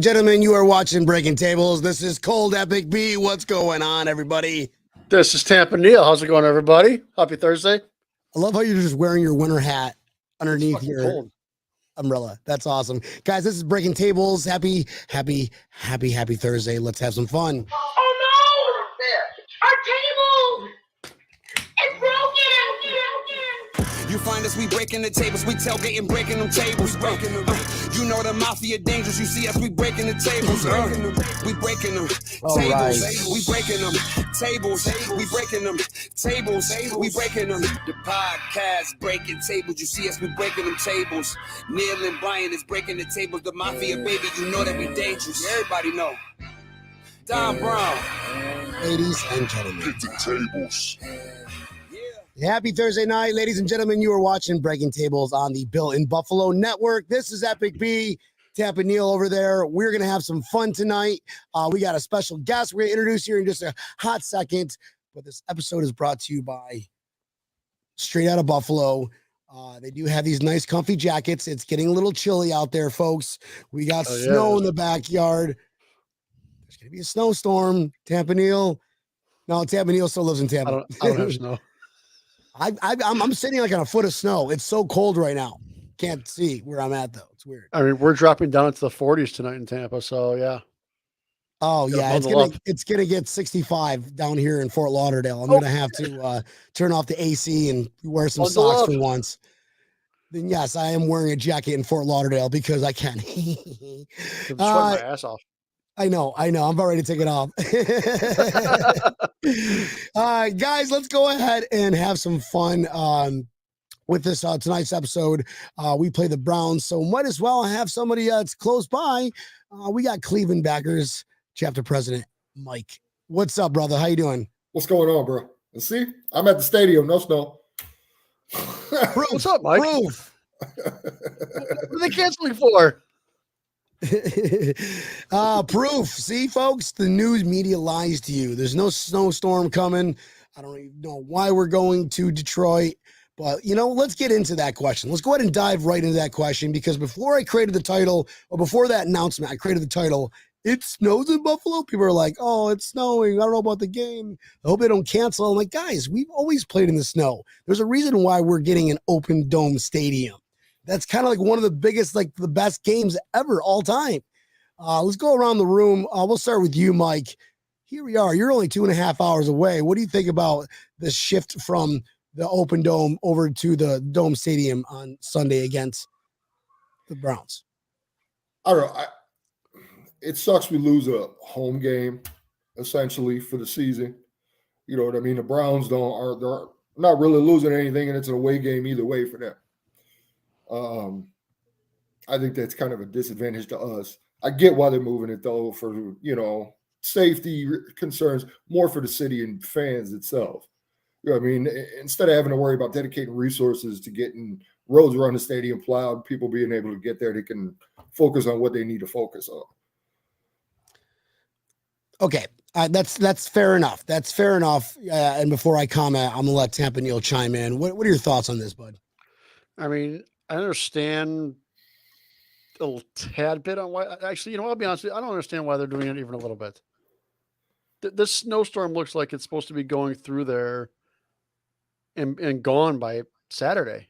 and gentlemen, you are watching Breaking Tables. This is Cold Epic B. What's going on, everybody? This is Tampa Neil. How's it going, everybody? Happy Thursday. I love how you're just wearing your winter hat underneath your cold umbrella. That's awesome. Guys, this is Breaking Tables. Happy Thursday. Let's have some fun. Oh no! Our table! It's broken! You find us, we breaking the tables, we tailgating, breaking them tables. You know the mafia dangerous, you see us, we breaking the tables. We breaking them tables, we breaking them tables, we breaking them tables, we breaking them. The podcast breaking tables, you see us, we breaking them tables. Neil and Brian is breaking the tables, the mafia baby, you know that we dangerous. Everybody know. Don Brown. Ladies and gentlemen. Get the tables. Happy Thursday night, ladies and gentlemen. You are watching Breaking Tables on the Bill in Buffalo Network. This is Epic B, Tampa Neil over there. We're going to have some fun tonight. We got a special guest we're going to introduce here in just a hot second. But this episode is brought to you by Straight Out of Buffalo. They do have these nice comfy jackets. It's getting a little chilly out there, folks. We got snow in the backyard. There's going to be a snowstorm. Tampa Neil. No, Tampa Neil still lives in Tampa. I don't have snow. I'm sitting like on a foot of snow. It's so cold right now. Can't see where I'm at though. It's weird. I mean, we're dropping down into the 40s tonight in Tampa, so yeah. Oh yeah, it's gonna get 65 down here in Fort Lauderdale. I'm gonna have to turn off the AC and wear some socks for once. Then yes, I am wearing a jacket in Fort Lauderdale because I can. Sweat my ass off. I know. I'm about ready to take it off. Guys, let's go ahead and have some fun with this tonight's episode. We play the Browns, so might as well have somebody that's close by. We got Cleveland Backers chapter president Mike. What's up, brother? How you doing? What's going on, bro? See, I'm at the stadium. No snow. What's up, Mike? Proof. What are they canceling for? Proof. See, folks, the news media lies to you. There's no snowstorm coming. I don't even know why we're going to Detroit, but let's get into that question. Let's go ahead and dive right into that question, because before I created the title, or before that announcement, I created the title, "It snows in Buffalo." People are like, "Oh, it's snowing. I don't know about the game. I hope they don't cancel." I'm like, guys, we've always played in the snow. There's a reason why we're getting an open dome stadium. That's kind of like one of the biggest, like the best games ever, all time. Let's go around the room. We'll start with you, Mike. Here we are. You're only 2.5 hours away. What do you think about the shift from the open dome over to the dome stadium on Sunday against the Browns? I don't know. It sucks we lose a home game, essentially, for the season. You know what I mean? The Browns they're not really losing anything, and it's an away game either way for them. I think that's kind of a disadvantage to us. I get why they're moving it though, for safety concerns, more for the city and fans itself. You know what I mean? Instead of having to worry about dedicating resources to getting roads around the stadium plowed, people being able to get there, they can focus on what they need to focus on. Okay, that's fair enough. That's fair enough. And before I comment, I'm gonna let Tampa Neil chime in. What are your thoughts on this, bud? I mean, I understand a little tad bit on why. Actually, I'll be honest with you, I don't understand why they're doing it even a little bit. This snowstorm looks like it's supposed to be going through there and gone by Saturday.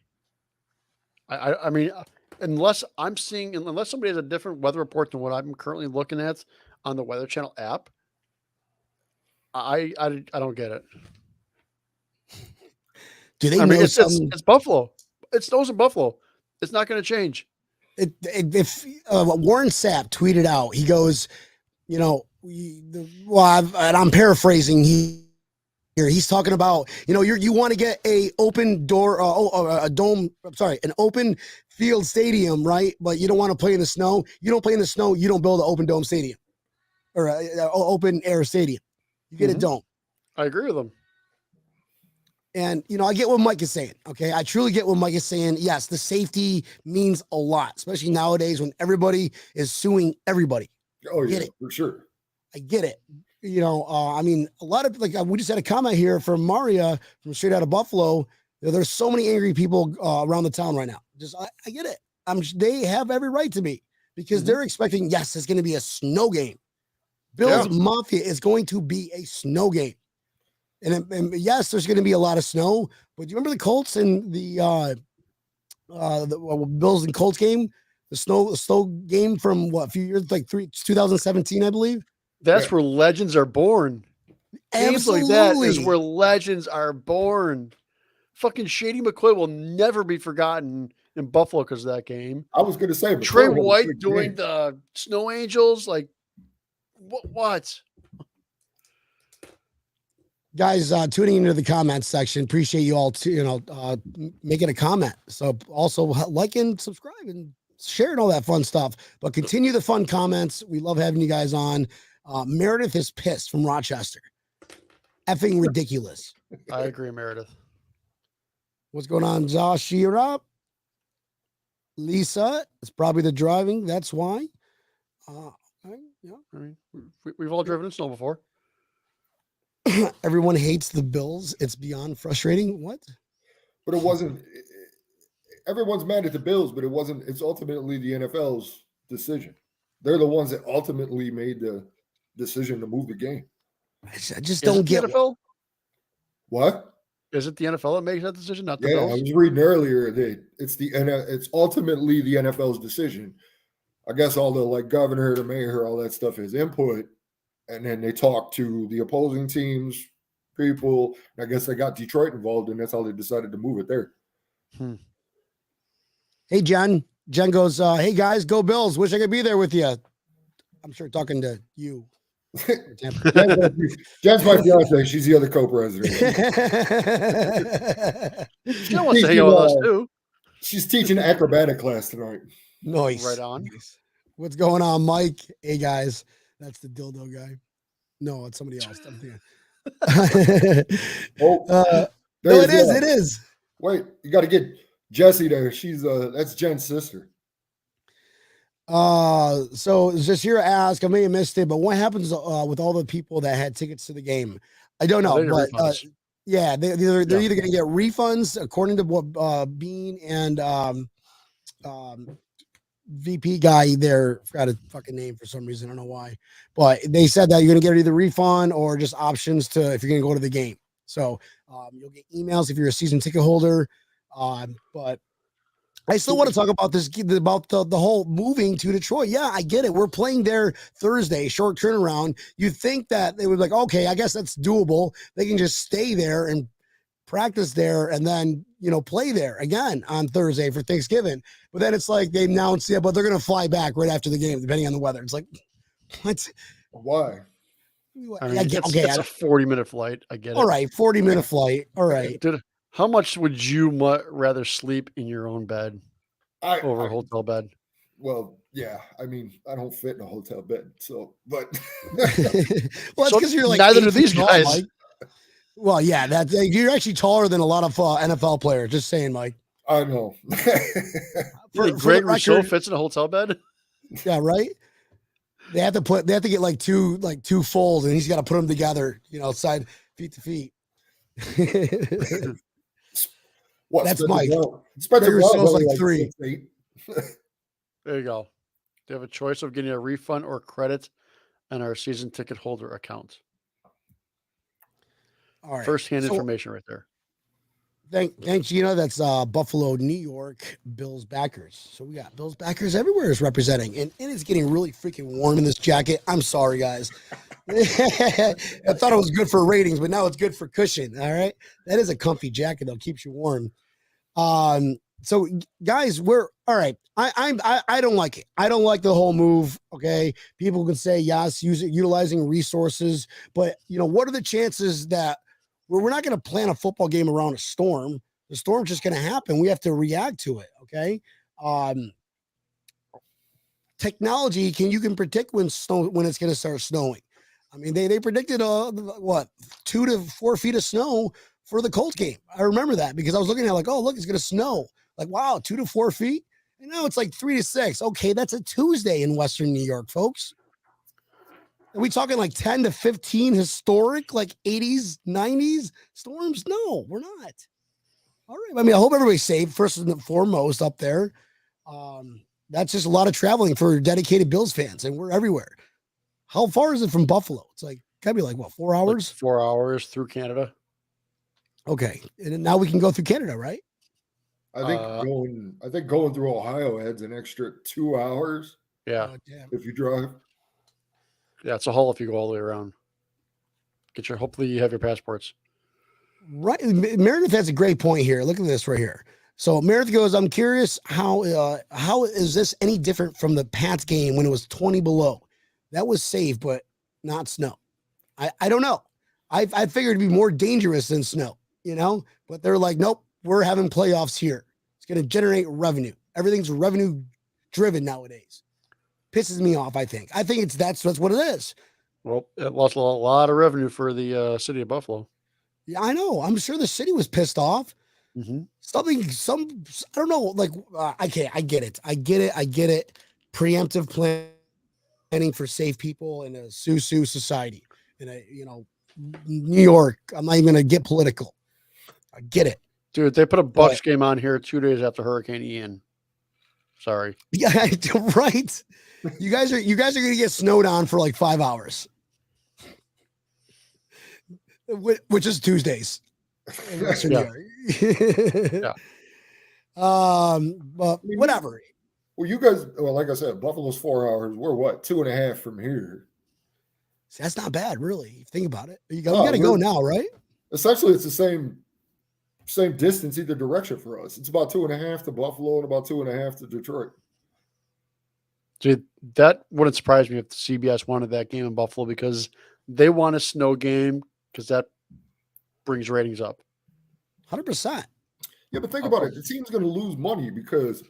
I mean, unless somebody has a different weather report than what I'm currently looking at on the Weather Channel app, I don't get it. Do they? It's Buffalo. It snows in Buffalo. It's not going to change. If Warren Sapp tweeted out, he goes, and I'm paraphrasing here. He's talking about, you want to get a open door, a dome. I'm sorry, an open field stadium, right? But you don't want to play in the snow. You don't play in the snow. You don't build an open dome stadium or an open air stadium. You get a dome. I agree with him. And, I get what Mike is saying. Okay. I truly get what Mike is saying. Yes, the safety means a lot, especially nowadays when everybody is suing everybody. Oh, yeah, for sure. I get it. I mean, a lot of we just had a comment here from Maria from Straight Out of Buffalo. There's so many angry people around the town right now. I get it. They have every right to be. because they're expecting, yes, it's going to be a snow game. Bills Mafia is going to be a snow game. And yes, there's going to be a lot of snow, but do you remember the Colts and the Bills and Colts game? The snow game from what, a few years, like 2017, I believe. That's where legends are born. Games like that is where legends are born. Fucking Shady McCoy will never be forgotten in Buffalo because of that game. I was going to say Trey White doing the Snow Angels, like what? Guys, tuning into the comment section, appreciate you all making a comment. So also like and subscribe and sharing all that fun stuff. But continue the fun comments. We love having you guys on. Meredith is pissed from Rochester. Effing ridiculous. I agree, Meredith. What's going on, Josh? You're up. Lisa, it's probably the driving. That's why. Yeah. I mean, we've all driven in snow before. Everyone hates the Bills. It's beyond frustrating. What? But it wasn't. Everyone's mad at the Bills, but it wasn't. It's ultimately the NFL's decision. They're the ones that ultimately made the decision to move the game. I just don't get the NFL. What? Is it the NFL that makes that decision, not the Yeah, Bills? I was reading earlier that it's ultimately the NFL's decision. I guess all the governor, the mayor, all that stuff is input, and then they talk to the opposing teams, people. I guess they got Detroit involved, and that's how they decided to move it there. Hey, Jen. Jen goes, hey, guys, go Bills. Wish I could be there with you. I'm sure talking to you. Jen's my fiance. She's the other co-president. She wants to hang out with us, too. She's teaching acrobatic class tonight. Nice. Right on. Nice. What's going on, Mike? Hey, guys. That's the dildo guy. No, it's somebody else. No, it is. It is. Wait, you got to get Jessie there. That's Jen's sister. So just here to ask, I may have missed it, but what happens with all the people that had tickets to the game? I don't know, but yeah, they're either going to get refunds according to what Bean and VP guy there, forgot his fucking name for some reason, I don't know why, but they said that you're going to get either refund or just options to if you're going to go to the game. So you'll get emails if you're a season ticket holder, but I still want to talk about this, about the whole moving to Detroit. Yeah, I get it. We're playing there Thursday, short turnaround. You think that they would be like, okay, I guess that's doable. They can just stay there and practice there and then, play there again on Thursday for Thanksgiving. But then it's like they announced, but they're going to fly back right after the game, depending on the weather. It's like, what? Why? I mean, it's a 40-minute flight. I get it. All right, 40-minute flight. All right. How much would you rather sleep in your own bed over a hotel bed? Well, yeah. I mean, I don't fit in a hotel bed, so but well, that's because you're like neither do these guys. Mike. Well, yeah, you're actually taller than a lot of NFL players. Just saying, Mike. I know. Greg Rousseau fits in a hotel bed. Yeah, right. They have to get like two folds, and he's got to put them together, side feet to feet. What? That's Mike. Spencer Rousseau's like 3. There you go. They have a choice of getting a refund or credit on our season ticket holder account. All right. First-hand information right there. Thanks, Gina. That's Buffalo, New York, Bills backers. So we got Bills backers everywhere is representing. And it is getting really freaking warm in this jacket. I'm sorry, guys. I thought it was good for ratings, but now it's good for cushion. All right. That is a comfy jacket, though. Keeps you warm. So guys, we're all right. I don't like it. I don't like the whole move. Okay. People can say, yes, utilizing resources, but what are the chances that we're not going to plan a football game around a storm? The storm's just going to happen. We have to react to it. Okay. Technology you can predict when it's going to start snowing. I mean, they predicted 2 to 4 feet of snow for the Colts game. I remember that because I was looking at like, oh, look, it's going to snow. Like, wow, 2 to 4 feet. And now it's like 3 to 6. Okay, that's a Tuesday in Western New York, folks. Are we talking like 10 to 15 historic, like 80s, 90s storms? No, we're not. All right. I mean, I hope everybody's safe first and foremost up there. That's just a lot of traveling for dedicated Bills fans, and we're everywhere. How far is it from Buffalo? It's like gotta be like what, 4 hours? Like 4 hours through Canada. Okay, and now we can go through Canada, right? I think going through Ohio adds an extra 2 hours Yeah. Oh, damn. if you drive. Yeah, it's a haul if you go all the way around. Hopefully you have your passports. Right. Meredith has a great point here. Look at this right here. So Meredith goes, I'm curious how is this any different from the Pats game when it was 20 below? That was safe, but not snow. I don't know. I figured it'd be more dangerous than snow, but they're like, nope, we're having playoffs here. It's going to generate revenue. Everything's revenue driven nowadays. Pisses me off, I think. I think that's what it is. Well, it lost a lot of revenue for the city of Buffalo. Yeah, I know. I'm sure the city was pissed off. Mm-hmm. I don't know. Like, I get it. I get it. Preemptive planning for safe people in a Sioux society. In a, New York. I'm not even going to get political. I get it. Dude, they put a Bucks game on here 2 days after Hurricane Ian. Sorry. Yeah, right. You guys are going to get snowed on for like 5 hours. Which is Tuesdays. In Western New York. Yeah. But whatever. Well, you guys, like I said, Buffalo's 4 hours. We're what, 2.5 from here. See, that's not bad, really. Think about it. You got to go now, right? Essentially, it's the same distance either direction for us. It's about 2.5 to Buffalo and about 2.5 to Detroit. Dude, that wouldn't surprise me if the CBS wanted that game in Buffalo because they want a snow game because that brings ratings up. 100%. Yeah, but think about it. The team's going to lose money because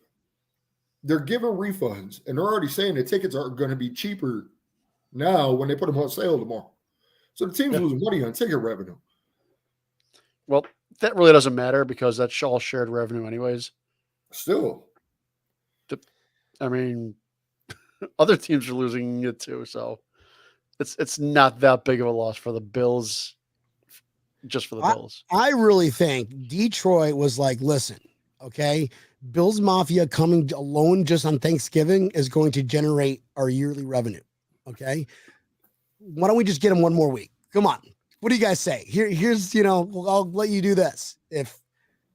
they're giving refunds, and they're already saying the tickets are going to be cheaper now when they put them on sale tomorrow. So the team's losing money on ticket revenue. Well, that really doesn't matter because that's all shared revenue anyways. Still. I mean, other teams are losing it too, so it's not that big of a loss for the Bills, just for the Bills. I really think Detroit was like, listen, okay, Bills Mafia coming alone just on Thanksgiving is going to generate our yearly revenue, okay? Why don't we just get them one more week? Come on. What do you guys say? Here's, I'll let you do this. If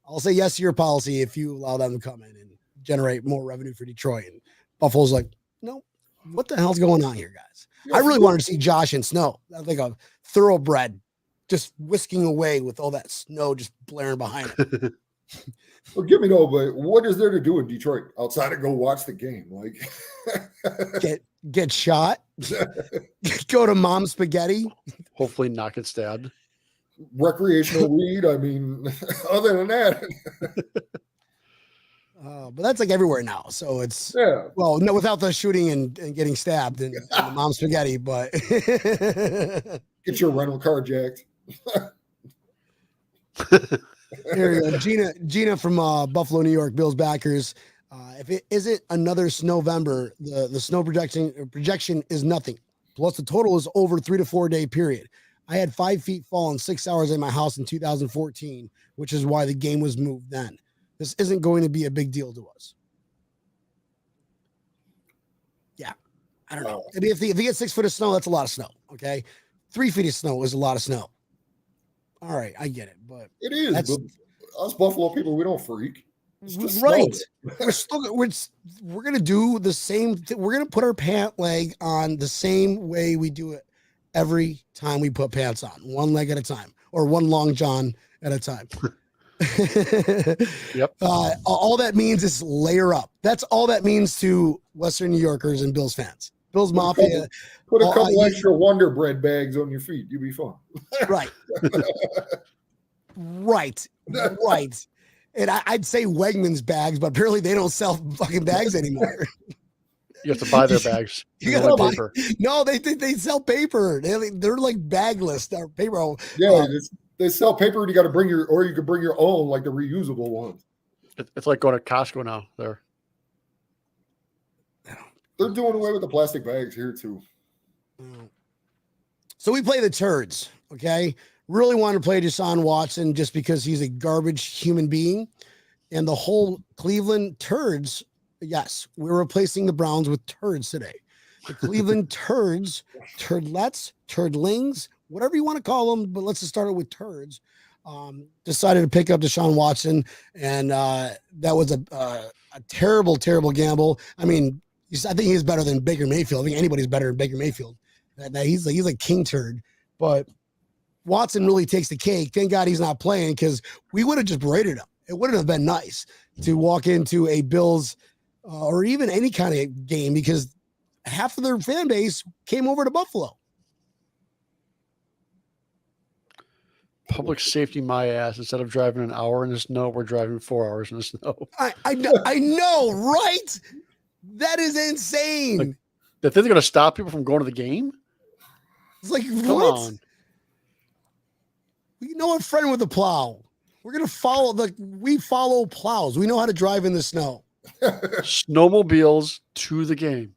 I'll say yes to your policy if you allow them to come in and generate more revenue for Detroit. And Buffalo's like, no, what the hell's going on here, guys? I really wanted to see Josh in snow. Like a thoroughbred just whisking away with all that snow just blaring behind it. Forgive me, but what is there to do in Detroit outside of go watch the game? Like, get shot, go to Mom's Spaghetti, hopefully not get stabbed. Recreational weed. I mean, other than that. But that's like everywhere now. So it's, well, no, without the shooting and getting stabbed and the Mom's Spaghetti, but get your rental car jacked. Here you go. Gina from Buffalo, New York, Bills backers. If it isn't another Snowvember, the snow projection is nothing. Plus the total is over 3 to 4 day period. I had 5 feet fall in 6 hours in my house in 2014, which is why the game was moved then. This isn't going to be a big deal to us. Yeah. I don't know. I mean, if you get 6 foot of snow, that's a lot of snow. Okay. 3 feet of snow is a lot of snow. All right. I get it. But it is. But us Buffalo people, we don't freak. Right. We're going to do the same. We're going to put our pant leg on the same way we do it every time we put pants on, one leg at a time or one long john at a time. Yep. All that means is layer up. That's all that means to Western New Yorkers and Bills fans. Bills Mafia. Put a couple extra Wonder Bread bags on your feet. You'll be fine. Right. Right. And I'd say Wegmans bags, but apparently they don't sell fucking bags anymore. You have to buy their bags. You gotta buy paper. No, they sell paper. They're like bagless. They're paper. Yeah, they sell paper, and you got to bring you can bring your own, like the reusable ones. It's like going to Costco now. They're doing away with the plastic bags here too. So we play the Turds. Okay, really wanted to play Deshaun Watson just because he's a garbage human being, and the whole Cleveland Turds Yes, we're replacing the Browns with turds today. The Cleveland turds, turdlets, turdlings, whatever you want to call them, but let's just start it with turds. Decided to pick up Deshaun Watson, and that was a terrible, terrible gamble. I mean, I think he's better than Baker Mayfield. I think anybody's better than Baker Mayfield. He's like king turd, but Watson really takes the cake. Thank God he's not playing because we would have just berated him. It wouldn't have been nice to walk into a Bills or even any kind of game because half of their fan base came over to Buffalo. Public safety, my ass. Instead of driving an hour in the snow, we're driving 4 hours in the snow. I know, right? That is insane. Like, that they're going to stop people from going to the game? It's like, Come what? on. We know a friend with a plow. We're going to follow, we follow plows. We know how to drive in the snow. Snowmobiles to the game.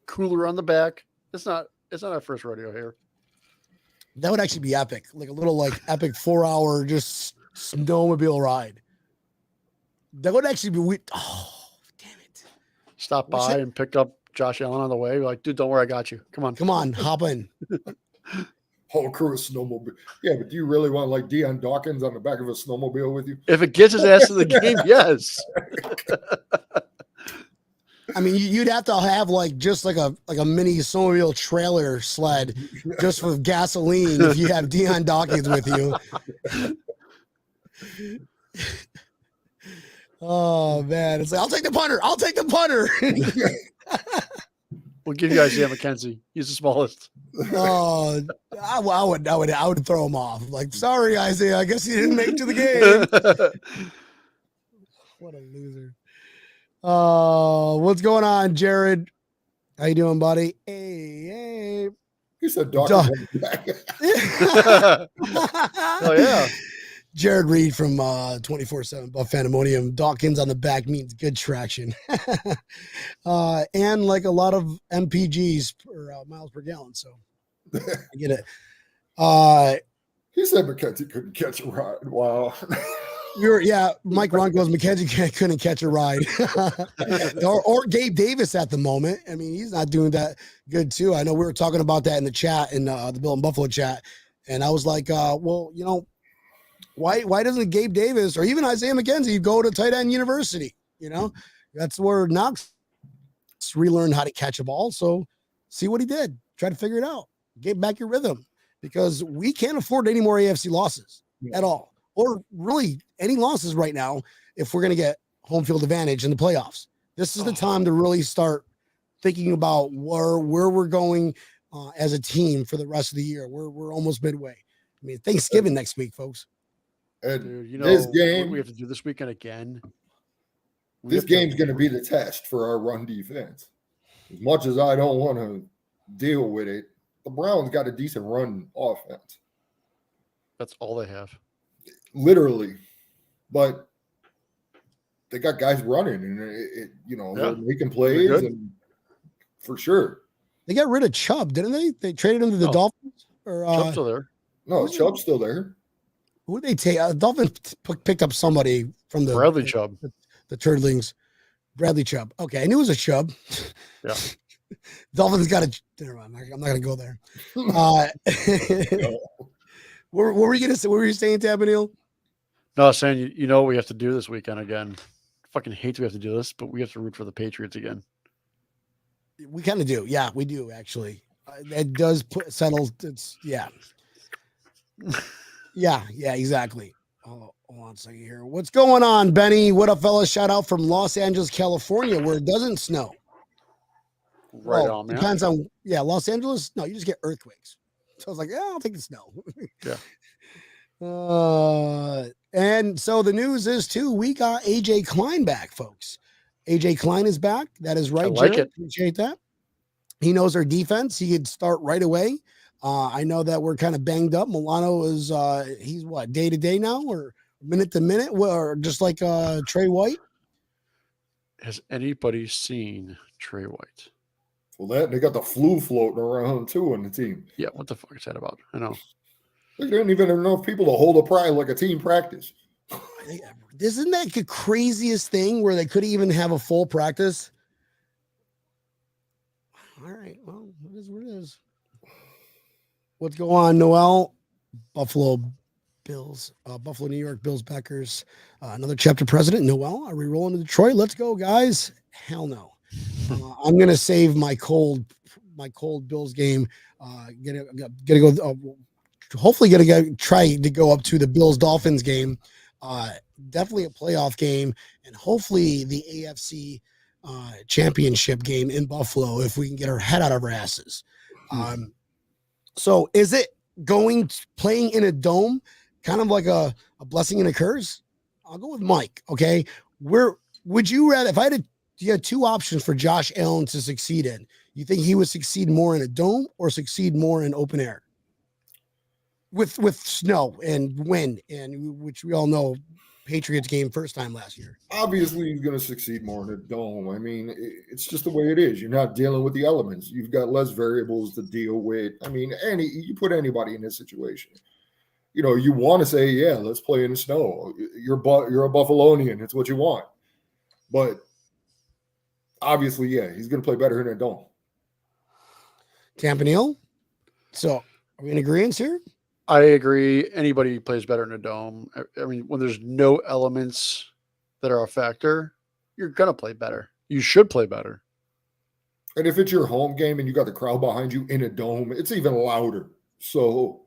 Cooler on the back. It's not our first rodeo here. That would actually be epic. Like a little epic 4-hour just snowmobile ride. That would actually be oh, damn it. Stop by and pick up Josh Allen on the way. We're like, dude, don't worry, I got you. Come on, hop in. Whole crew of snowmobile. Yeah, but do you really want like Deion Dawkins on the back of a snowmobile with you? If it gets his ass to the game, yes. I mean, you'd have to have just like a mini snowmobile trailer sled just with gasoline if you have Deion Dawkins with you. Oh man, it's like I'll take the punter. We'll give you Isaiah McKenzie. He's the smallest. Oh, I would throw him off. Like, sorry, Isaiah, I guess he didn't make it to the game. What a loser. What's going on, Jared? How you doing, buddy? Hey. He said Dawkins. Oh yeah. Jared Reed from 24/7 Buff Pandemonium. Dawkins on the back means good traction. And like a lot of MPGs or miles per gallon. So I get it. He said McKenzie couldn't catch a ride. Wow. Mike Ron goes, McKenzie couldn't catch a ride. or Gabe Davis at the moment. I mean, he's not doing that good too. I know we were talking about that in the chat, in the Bill and Buffalo chat. And I was like, well, why doesn't Gabe Davis or even Isaiah McKenzie go to tight end university? That's where Knox relearned how to catch a ball. So see what he did. Try to figure it out. Get back your rhythm because we can't afford any more AFC losses at all. Or really any losses right now if we're going to get home field advantage in the playoffs. This is the time to really start thinking about where we're going as a team for the rest of the year. We're almost midway. I mean, Thanksgiving next week, folks. And dude, this game we have to do this weekend again. This game's going to be the test for our run defense. As much as I don't want to deal with it, the Browns got a decent run offense. That's all they have. Literally. But they got guys running and they're making plays and for sure. They got rid of Chubb, didn't they? They traded him to the Dolphins? Or Chubb's still there. No, Chubb's still there. Who did they take? Dolphins picked up somebody from the Bradley Chubb. The Turdlings. Bradley Chubb. Okay, I knew it was a Chubb. Yeah. Dolphins got a. Never mind. I'm not going to go there. What were you going to say? What were you saying, Tabanil? No, I was saying, what we have to do this weekend again. I fucking hate we have to do this, but we have to root for the Patriots again. We kind of do. Yeah, we do, actually. It does settle. It's, yeah. Yeah, exactly. Hold on a second here. What's going on, Benny? What up, fellas? Shout out from Los Angeles, California, where it doesn't snow. Right on, man. Depends on, Los Angeles. No, you just get earthquakes. So I was like, I'll take the snow. Yeah. And so the news is, too, we got AJ Klein back, folks. AJ Klein is back. That is right, I like Jared. it. Appreciate that. He knows our defense. He could start right away. I know that we're kind of banged up. Milano is he's what, day to day now or minute to minute, or just like Trey White? Has anybody seen Trey White? Well, they got the flu floating around too on the team. Yeah, what the fuck is that about? I know. They didn't even have enough people to hold a pride like a team practice. Isn't that the craziest thing where they could even have a full practice? All right. Well, it is what it is. What's going on, Noel? Buffalo Bills, Buffalo, New York Bills backers. Another chapter president, Noel. Are we rolling to Detroit? Let's go, guys. Hell no. I'm gonna save my cold Bills game. Gonna go. Hopefully, gonna try to go up to the Bills Dolphins game. Definitely a playoff game, and hopefully the AFC championship game in Buffalo if we can get our head out of our asses. So is it playing in a dome kind of like a blessing and a curse? I'll go with Mike. Okay. Would you rather, if I you had two options for Josh Allen to succeed in, you think he would succeed more in a dome or succeed more in open air with snow and wind, and which we all know Patriots game first time last year? Obviously, he's going to succeed more in a dome. I mean, it's just the way it is. You're not dealing with the elements. You've got less variables to deal with. I mean, you put anybody in this situation. You want to say, yeah, let's play in the snow. You're a Buffalonian. It's what you want. But obviously, yeah, he's going to play better in a dome. Campanile. So are we in agreement here? I agree. Anybody plays better in a dome. I mean, when there's no elements that are a factor, you're going to play better. You should play better. And if it's your home game and you got the crowd behind you in a dome, it's even louder. So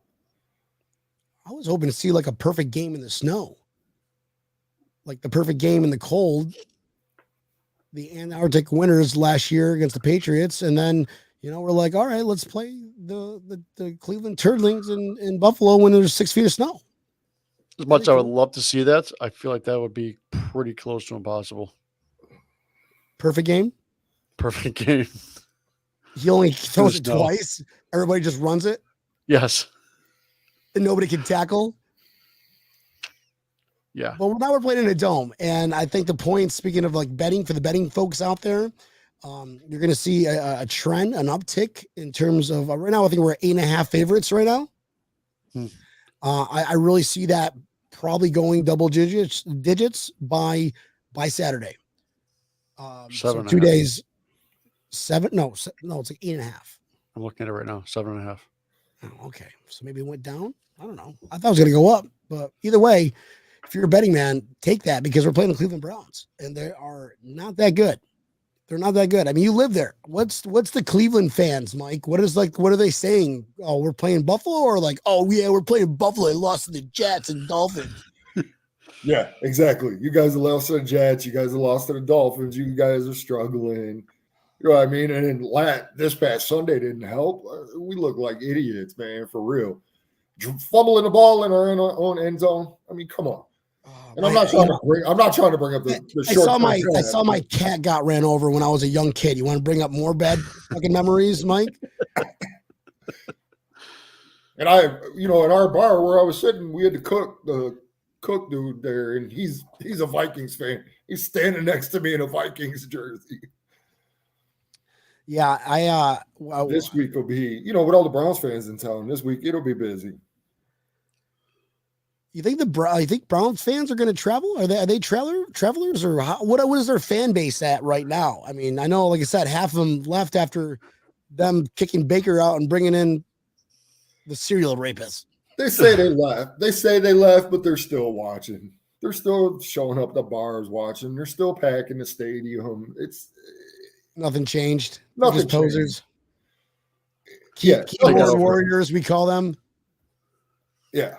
I was hoping to see like a perfect game in the snow, like the perfect game in the cold. The Antarctic winters last year against the Patriots, and then we're like, all right, let's play the Cleveland Turdlings in Buffalo when there's 6 feet of snow. As much as I would love to see that, I feel like that would be pretty close to impossible. Perfect game. Perfect game. He only throws it twice. Everybody just runs it. Yes. And nobody can tackle. Yeah. Well, now we're playing in a dome. And I think the point, speaking of like betting for the betting folks out there, you're going to see a trend, an uptick in terms of right now. I think we're 8.5 favorites right now. I really see that probably going double digits by Saturday. So 2 days, 7. No, it's like 8.5. I'm looking at it right now. 7.5. Oh, okay. So maybe it went down. I don't know. I thought it was going to go up, but either way, if you're a betting man, take that because we're playing the Cleveland Browns and they are not that good. They're not that good. I mean, you live there. What's the Cleveland fans, Mike? What are they saying? Oh, we're playing Buffalo, or like, oh yeah, we're playing Buffalo and lost to the Jets and Dolphins. Yeah, exactly. You guys have lost to the Jets. You guys have lost to the Dolphins. You guys are struggling. You know what I mean? And then this past Sunday didn't help. We look like idiots, man, for real. Fumbling the ball in our own end zone. I mean, come on. And I'm not trying to bring up the short. I saw my cat got ran over when I was a young kid. You want to bring up more bad fucking memories, Mike? And in our bar where I was sitting, we had the cook dude there, and he's a Vikings fan. He's standing next to me in a Vikings jersey. Yeah, this week will be, with all the Browns fans in town. This week it'll be busy. You think Browns fans are going to travel? Are they travelers, or what is their fan base at right now? I mean, I know, like I said, half of them left after them kicking Baker out and bringing in the serial rapist. They say they left. But they're still watching. They're still showing up at the bars watching. They're still packing the stadium. It's nothing changed. Nothing just posers. Changed. Keyboard warriors, we call them. Yeah.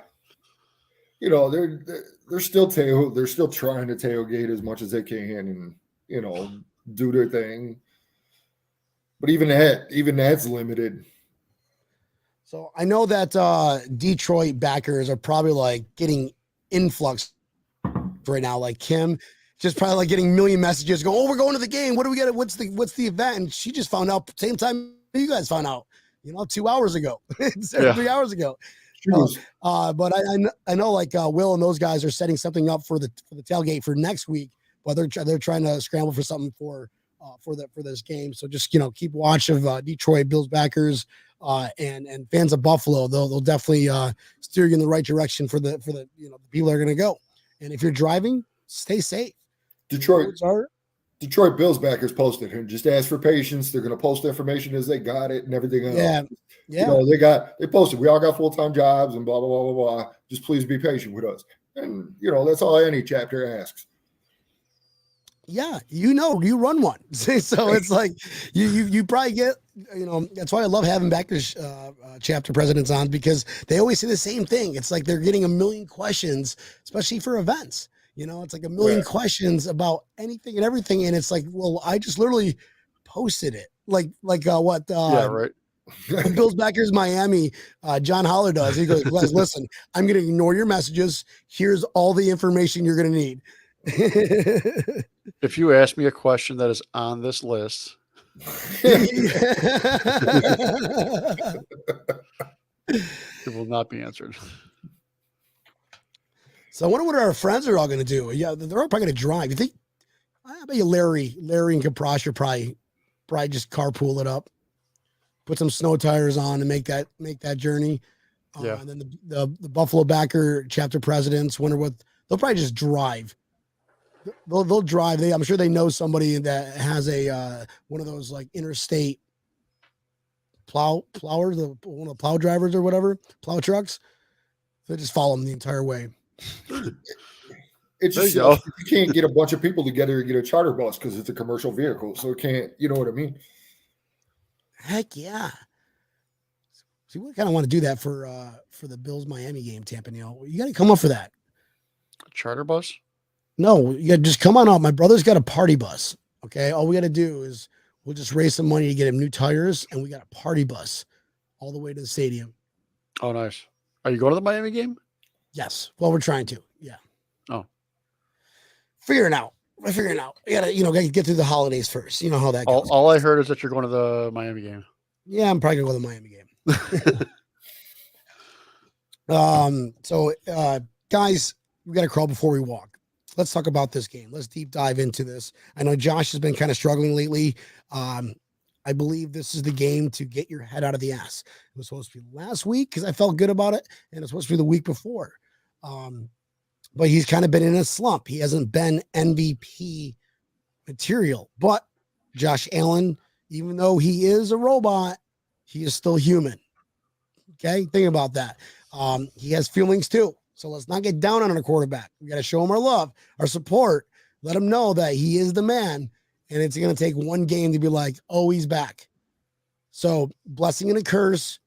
They're still trying to tailgate as much as they can and do their thing. But even that's limited. So I know that Detroit backers are probably like getting influx right now. Like Kim, just probably like getting a million messages going, oh, we're going to the game. What do we get? What's the event? And she just found out same time you guys found out, 2 hours ago, 3 hours ago. But I know like Will and those guys are setting something up for the tailgate for next week, but they're trying to scramble for something for this game. So just keep watch of Detroit Bills backers and fans of Buffalo. They'll definitely steer you in the right direction for the people that are going to go. And if you're driving, stay safe. Detroit Roads are Detroit Bills backers posted and just ask for patience. They're going to post information as they got it and everything else. yeah, You know, they posted, we all got full-time jobs and blah, blah, blah, blah, blah. Just please be patient with us. And, you know, that's all any chapter asks. Yeah, you know, you run one. So it's like you probably get, you know, that's why I love having backers chapter presidents on, because they always say the same thing. It's like they're getting a million questions, especially for events. You know, it's like a million questions about anything and everything. And it's like, well, I just literally posted it. Like what Yeah, right. Bills backers Miami, John Holler does. He goes, Les, listen, I'm going to ignore your messages. Here's all the information you're going to need. If you ask me a question that is on this list, it will not be answered. So I wonder what our friends are all going to do. Yeah, they're all probably going to drive. You think? I bet you Larry and Kaprosh are probably just carpool it up, put some snow tires on, and make that journey. Yeah. And then the Buffalo backer chapter presidents wonder what they'll probably just drive. They'll drive. I'm sure they know somebody that has a one of those like interstate plowers, one of the plow drivers or whatever, plow trucks. They just follow them the entire way. It's just you can't get a bunch of people together and get a charter bus because it's a commercial vehicle, so it can't. You know what I mean? Heck yeah. See, we kind of want to do that for the Bills Miami game, Tampa Neal. You got to come up for that. A charter bus? No, you got to just come on up. My brother's got a party bus. Okay, all we got to do is we'll just raise some money to get him new tires, and we got a party bus all the way to the stadium. Oh, nice. Are you going to the Miami game? Yes. Well, we're trying to. Yeah. Oh. Figuring out. You gotta get through the holidays first. You know how that goes. All I heard is that you're going to the Miami game. Yeah, I'm probably gonna go to the Miami game. So guys, we gotta crawl before we walk. Let's talk about this game. Let's deep dive into this. I know Josh has been kind of struggling lately. I believe this is the game to get your head out of the ass. It was supposed to be last week because I felt good about it, and it's supposed to be the week before. But he's kind of been in a slump. He hasn't been MVP material. But Josh Allen, even though he is a robot, he is still human. Okay, think about that. He has feelings too. So let's not get down on a quarterback. We got to show him our love, our support. Let him know that he is the man. And it's going to take one game to be like, oh, he's back. So blessing and a curse.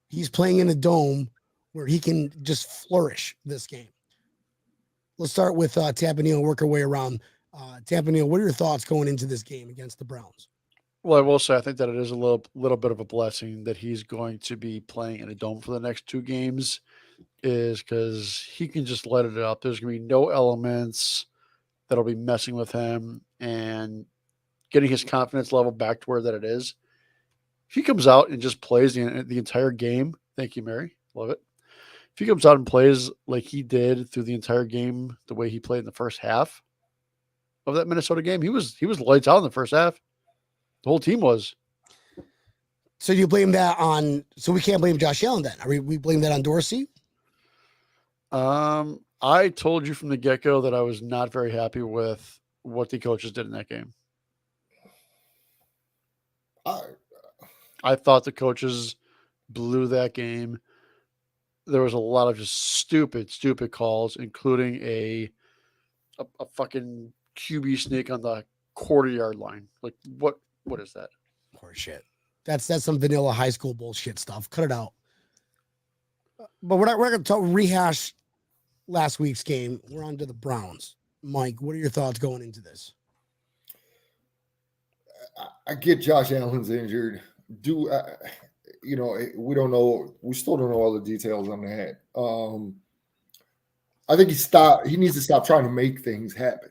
He's playing in a dome where he can just flourish this game. Let's start with Tampa Neal and work our way around. Tampa Neal, what are your thoughts going into this game against the Browns? Well, I will say I think that it is a little bit of a blessing that he's going to be playing in a dome for the next 2 games, is because he can just let it out. There's going to be no elements that'll be messing with him and getting his confidence level back to where that it is. If he comes out and just plays the entire game, thank you, Mary, love it. If he comes out and plays like he did through the entire game, the way he played in the first half of that Minnesota game, he was lights out in the first half. The whole team was. So you blame that on? So we can't blame Josh Allen then? Are we blame that on Dorsey? I told you from the get-go that I was not very happy with what the coaches did in that game. I thought the coaches blew that game. There was a lot of just stupid calls, including a fucking QB sneak on the 40-yard line. Like, what is that? Poor shit. That's some vanilla high school bullshit stuff. Cut it out. But we're going to rehash last week's game. We're on to the Browns. Mike, what are your thoughts going into this? I get Josh Allen's injured. We don't know. We still don't know all the details on that. I think he needs to stop trying to make things happen.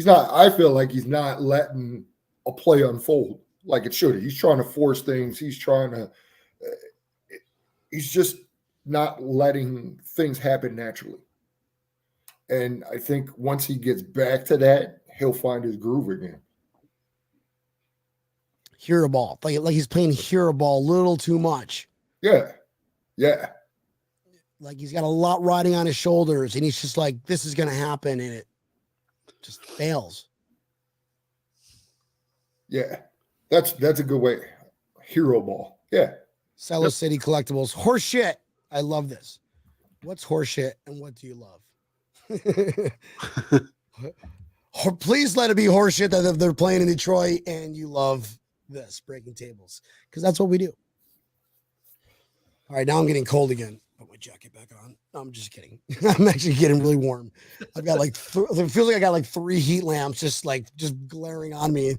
I feel like he's not letting a play unfold like it should. He's trying to force things. He's just not letting things happen naturally. And I think once he gets back to that, he'll find his groove again. Hero ball. Like he's playing hero ball a little too much. Yeah. Like he's got a lot riding on his shoulders, and he's just like, this is going to happen, and it just fails. Yeah, that's a good way. Hero ball. Yeah. Cello City Collectibles. Horse shit. I love this. What's horse shit and what do you love? Please let it be horse shit that they're playing in Detroit and you love this, breaking tables, because that's what we do. All right, now I'm getting cold again. Put my jacket back on. No, I'm just kidding. I'm actually getting really warm. I've got like, it feels like I got like 3 heat lamps just glaring on me.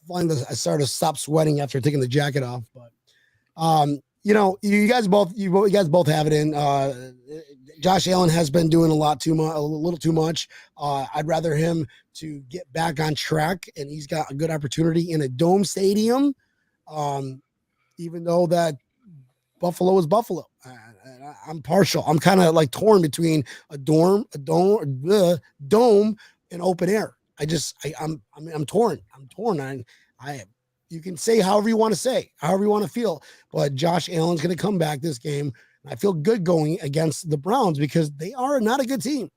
Finally, I started to stop sweating after taking the jacket off. But, you know, you guys both have it in. Josh Allen has been doing a little too much. I'd rather him to get back on track, and he's got a good opportunity in a dome stadium. Even though that Buffalo is Buffalo. I'm partial. I'm kind of like torn between a dome, and open air. I'm torn. I'm torn. You can say however you want to say, however you want to feel, but Josh Allen's going to come back this game. I feel good going against the Browns because they are not a good team.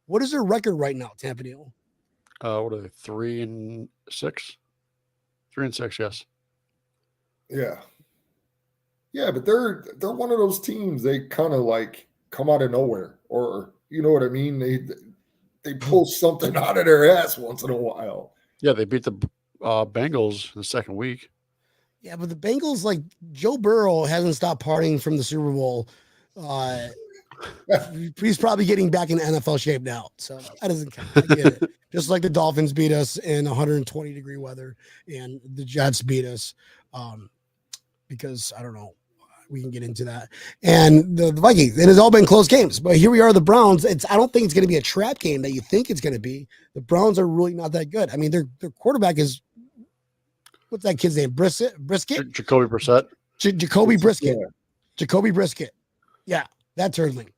What is their record right now, Tampa Neal? What are they? 3-6? 3-6, yes. Yeah. Yeah, but they're one of those teams. They kind of like come out of nowhere, or you know what I mean. They pull something out of their ass once in a while. Yeah, they beat the Bengals in the second week. Yeah, but the Bengals, like Joe Burrow, hasn't stopped partying from the Super Bowl. He's probably getting back in NFL shape now, so that doesn't count. I get it. Just like the Dolphins beat us in 120-degree weather, and the Jets beat us because I don't know. We can get into that. And the Vikings, it has all been close games, but here we are, the Browns. I don't think it's going to be a trap game that you think it's going to be. The Browns are really not that good. I mean, their quarterback is, what's that kid's name? Brisket? Jacoby Brissett. Jacoby Brisket. Yeah. Jacoby Brisket. Yeah, that turdling.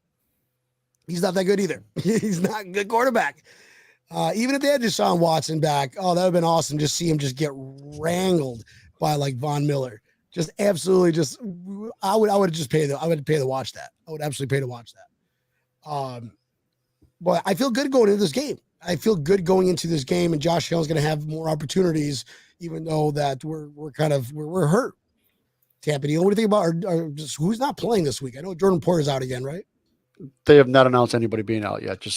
He's not that good either. He's not a good quarterback. Even if they had Deshaun Watson back, that would have been awesome. Just see him just get wrangled by like Von Miller. Just absolutely, I would pay to watch that. I would absolutely pay to watch that. But I feel good going into this game. And Josh Allen's going to have more opportunities, even though that we're hurt. Tampa, what do you think about just who's not playing this week? I know Jordan Poyer's out again, right? They have not announced anybody being out yet.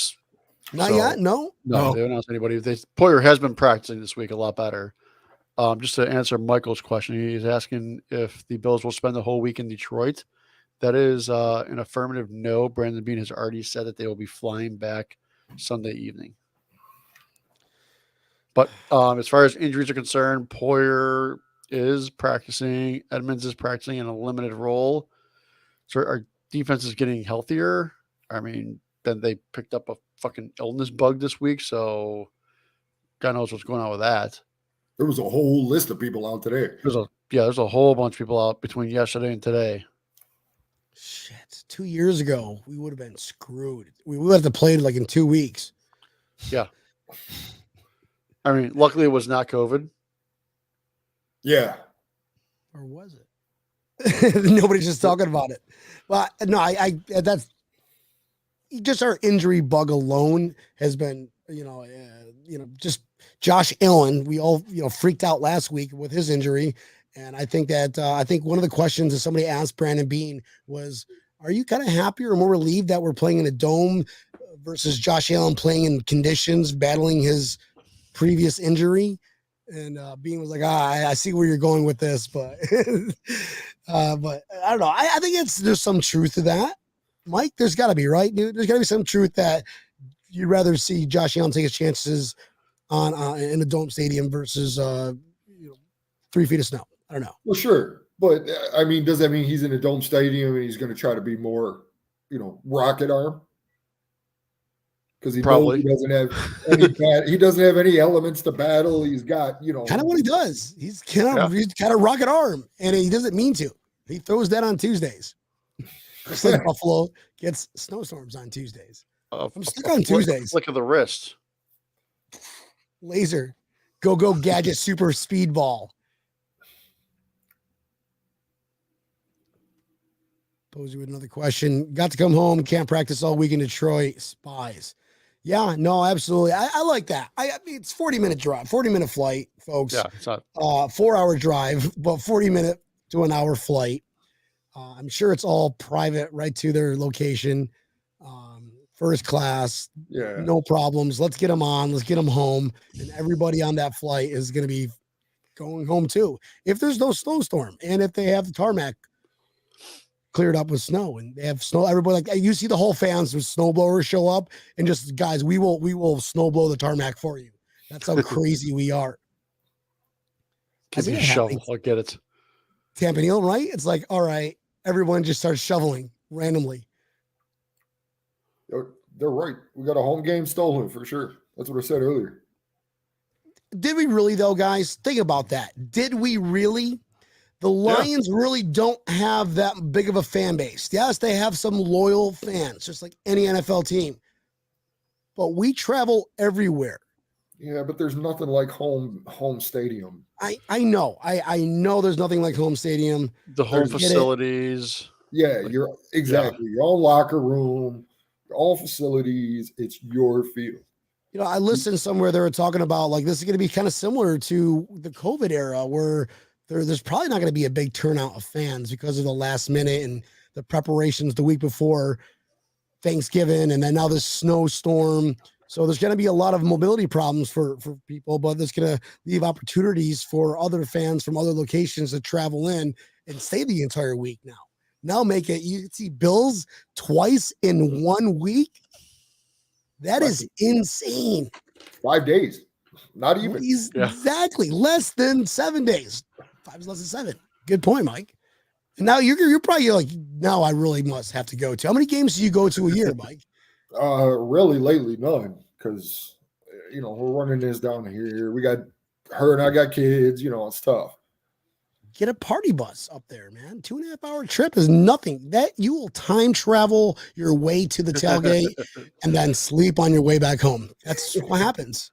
Not yet. No. They haven't announced anybody. Poyer has been practicing this week a lot better. Just to answer Michael's question, he's asking if the Bills will spend the whole week in Detroit. That is an affirmative no. Brandon Beane has already said that they will be flying back Sunday evening. But as far as injuries are concerned, Poyer is practicing. Edmonds is practicing in a limited role. So our defense is getting healthier. I mean, then they picked up a fucking illness bug this week, so God knows what's going on with that. There was a whole list of people out today. There's a whole bunch of people out between yesterday and today. Shit. 2 years ago, we would have been screwed. We would have to play like in 2 weeks. Yeah. I mean, luckily it was not COVID. Yeah. Or was it? Nobody's just talking about it. Well, no, that's just our injury bug alone has been, just Josh Allen. We all, freaked out last week with his injury. And I think that, one of the questions that somebody asked Brandon Beane was, are you kind of happy or more relieved that we're playing in a dome versus Josh Allen playing in conditions, battling his previous injury? And Beane was like, I see where you're going with this, but but I don't know. I think there's some truth to that. Mike, there's got to be, right, dude? There's got to be some truth that you'd rather see Josh Allen take his chances on in a dome stadium versus 3 feet of snow. I don't know. Well, sure. But, I mean, does that mean he's in a dome stadium and he's going to try to be more, rocket arm? Because he Probably doesn't have any elements to battle. He's got, kind of what he does. He's kind of rocket arm, and he doesn't mean to. He throws that on Tuesdays. Just like Buffalo gets snowstorms on Tuesdays. I'm stuck on Tuesdays. Flick of the wrist. Laser. Go gadget super speedball. pose you with another question. Got to come home, can't practice all week in Detroit. Spies. Yeah, no, absolutely. I like that. I mean, it's 40-minute drive, 40-minute flight, folks. Yeah, it's not. 4-hour drive, but 40-minute to an hour flight. I'm sure it's all private, right to their location. First class, Yeah. no problems. Let's get them on. Let's get them home. And everybody on that flight is going to be going home too. If there's no snowstorm and if they have the tarmac cleared up with snow and they have snow, everybody like you see the whole fans with snowblowers show up and just guys, we will snow blow the tarmac for you. That's how crazy we are. Give me a shovel. I'll get it. Campanile, right? It's like, all right, everyone just starts shoveling randomly. They're right. We got a home game stolen for sure. That's what I said earlier. Did we really though, guys? Think about that. Did we really? The Lions really don't have that big of a fan base. Yes, they have some loyal fans, just like any NFL team. But we travel everywhere. Yeah, but there's nothing like home stadium. I know. I know there's nothing like home stadium. The home facilities. Yeah, you're exactly your own locker room, your own facilities. It's your field. You know, I listened somewhere they were talking about like this is going to be kind of similar to the COVID era where there's probably not going to be a big turnout of fans because of the last minute and the preparations the week before Thanksgiving and then now this snowstorm. So there's going to be a lot of mobility problems for people, but there's going to leave opportunities for other fans from other locations to travel in and stay the entire week now. Now make it, you see Bills twice in 1 week. That is insane. 5 days. Not even. Exactly. Less than 7 days. 5 is less than 7. Good point, Mike. And now you're probably like, now I really must have to go to. How many games do you go to a year, Mike? Really lately, none. Because, we're running this down here. We got her and I got kids. It's tough. Get a party bus up there, man. 2.5 hour trip is nothing. That you will time travel your way to the tailgate and then sleep on your way back home. That's what happens.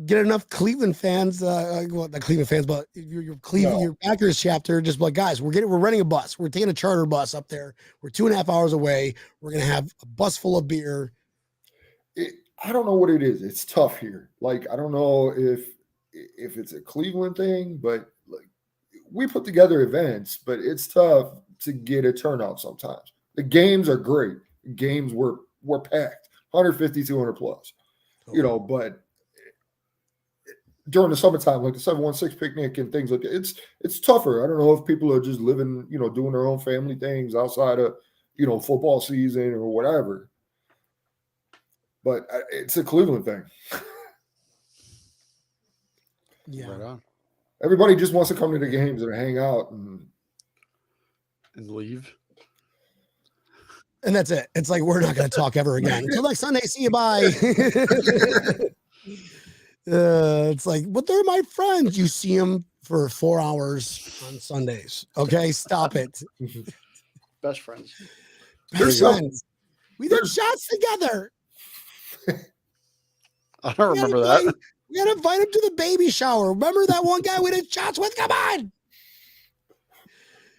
Get enough Cleveland fans, not Cleveland fans, but your Cleveland, your Packers chapter, just like, guys, we're renting a bus. We're taking a charter bus up there. We're 2.5 hours away. We're going to have a bus full of beer. I don't know what it is. It's tough here. Like, I don't know if it's a Cleveland thing, but like we put together events, but it's tough to get a turnout sometimes. The games are great. The games were packed, 150, 200 plus, but during the summertime, like the 716 picnic and things like that, it's tougher. I don't know if people are just living, doing their own family things outside of, football season or whatever. But it's a Cleveland thing. Yeah. Right on. Everybody just wants to come to the games and hang out and leave. And that's it. It's like, we're not going to talk ever again. Until next Sunday. See you. Bye. It's like, but they're my friends. You see them for 4 hours on Sundays. Okay. Stop it. Best friends. Best friends. We did shots together. I don't remember that. We gotta invite him to the baby shower. Remember that one guy we did shots with? Come on.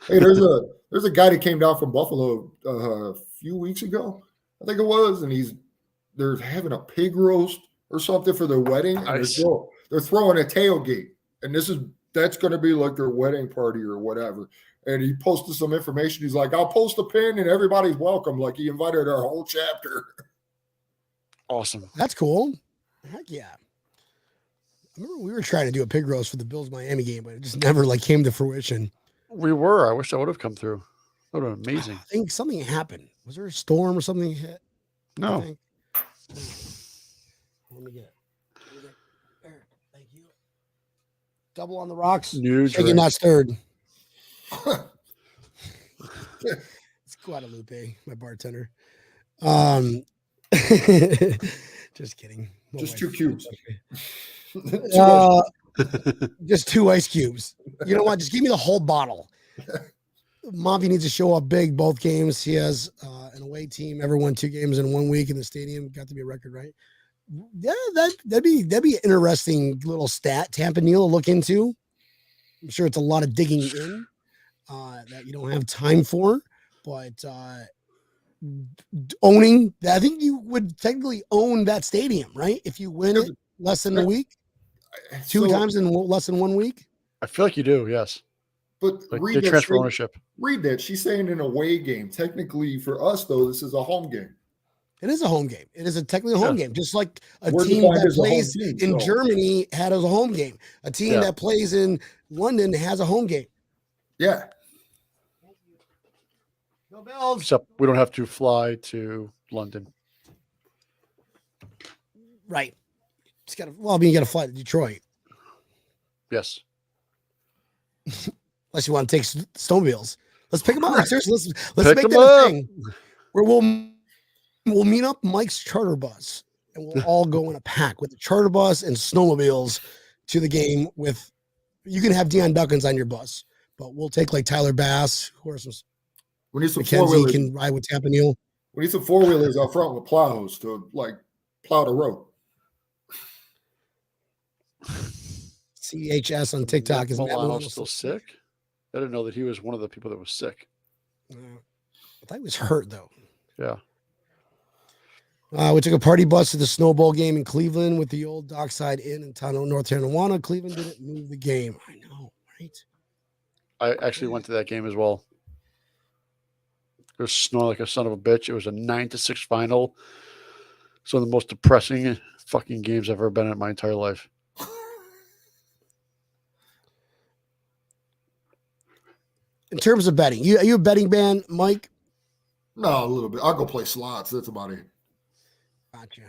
Hey, there's a guy that came down from Buffalo a few weeks ago, I think it was, and they're having a pig roast or something for their wedding. Nice. And they're throwing a tailgate, and that's going to be like their wedding party or whatever. And he posted some information. He's like, I'll post a pin, and everybody's welcome. Like he invited our whole chapter. Awesome. That's cool. Heck yeah. I remember we were trying to do a pig roast for the Bills Miami game, but it just never came to fruition. We were. I wish that would have come through. That would have been amazing. I think something happened. Was there a storm or something hit? No. Let me get it. There. Thank you. Double on the rocks. New Shaken, not stirred. It's Guadalupe, my bartender. Just kidding. Just 2 cubes. Just 2 ice cubes. You know what? Just give me the whole bottle. Monty needs to show up big both games. He has an away team. Ever won 2 games in 1 week in the stadium. Got to be a record, right? Yeah, that'd be an interesting little stat. Tampa Neal to look into. I'm sure it's a lot of digging in. that you don't have time for, but owning, I think you would technically own that stadium, right? If you win it less than a week, two times in less than 1 week. I feel like you do, yes. But Like read they that transfer straight. ownership. Read that. She's saying an away game. Technically, for us though, this is a home game. It is a home game. It is technically a home game, just like a We're team defined that as a home plays team, in so. Germany had as a home game. A team that plays in London has a home game. Yeah. No bells. Except we don't have to fly to London. Right. Just gotta, well, I mean, you got to fly to Detroit. Yes. Unless you want to take snowmobiles. Let's pick them up. Seriously, let's Pick make them that up. a thing where we'll meet up Mike's charter bus and we'll all go in a pack with the charter bus and snowmobiles to the game. With you can have Deion Duckins on your bus, but we'll take like Tyler Bass, who are some We need some Mackenzie can ride with Campanile. We need some 4-wheelers out front with plows to like plow the road. CHS on TikTok is Milano still sick? I didn't know that he was one of the people that was sick. I thought he was hurt though. Yeah. We took a party bus to the Snowball game in Cleveland with the old Dockside Inn in North Tonawanda. Cleveland didn't move the game. I know, right? I actually went to that game as well. It was snowing like a son of a bitch. It was a 9-6 final. So the most depressing fucking games I've ever been in my entire life. In terms of betting, are you a betting man, Mike? No, a little bit. I'll go play slots. That's about it. Gotcha.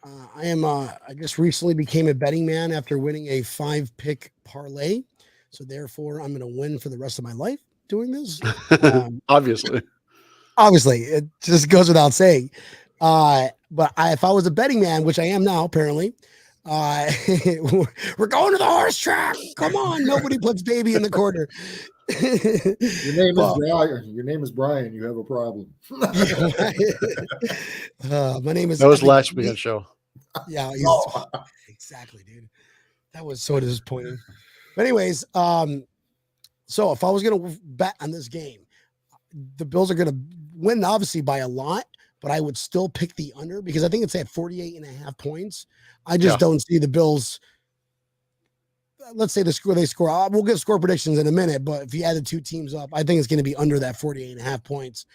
I am. I just recently became a betting man after winning a 5-pick parlay. So therefore, I'm going to win for the rest of my life doing this. Obviously, it just goes without saying. But if I was a betting man, which I am now, apparently, we're going to the horse track. Come on, nobody puts baby in the corner. Your name is Brian. Your name is Brian. You have a problem. My name is. That was last weekend show. Yeah, exactly, dude. That was so disappointing. But anyways, so if I was gonna bet on this game, the Bills are gonna win obviously by a lot, but I would still pick the under because I think it's at 48.5 points. I just don't see the Bills. Let's say they score. We'll get score predictions in a minute, but if you add the two teams up, I think it's going to be under that 48.5 points.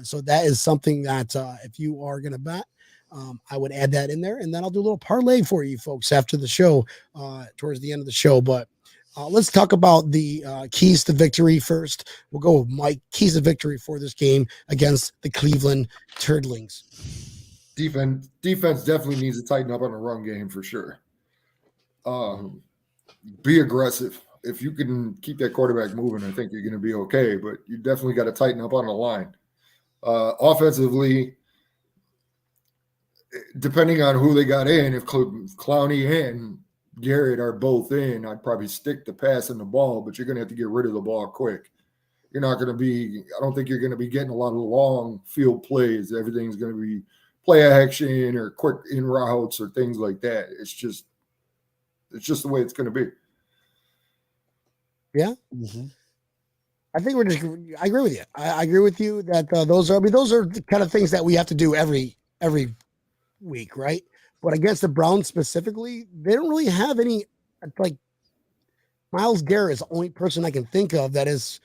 So that is something that if you are going to bet, I would add that in there, and then I'll do a little parlay for you folks after the show, towards the end of the show. But let's talk about the keys to victory first. We'll go with Mike. Keys to victory for this game against the Cleveland Turdlings. Defense definitely needs to tighten up on the run game for sure. Be aggressive. If you can keep that quarterback moving, I think you're going to be okay, but you definitely got to tighten up on the line. Offensively, depending on who they got in, if Clowney and Garrett are both in, I'd probably stick to passing the ball, but you're going to have to get rid of the ball quick. You're not going to be – I don't think you're going to be getting a lot of long field plays. Everything's going to be play action or quick in routes or things like that. It's just the way it's going to be. Yeah. Mm-hmm. I think I agree with you. I agree with you that those are the kind of things that we have to do every week, right? But against the Browns specifically, they don't really have any, like Myles Garrett is the only person I can think of that is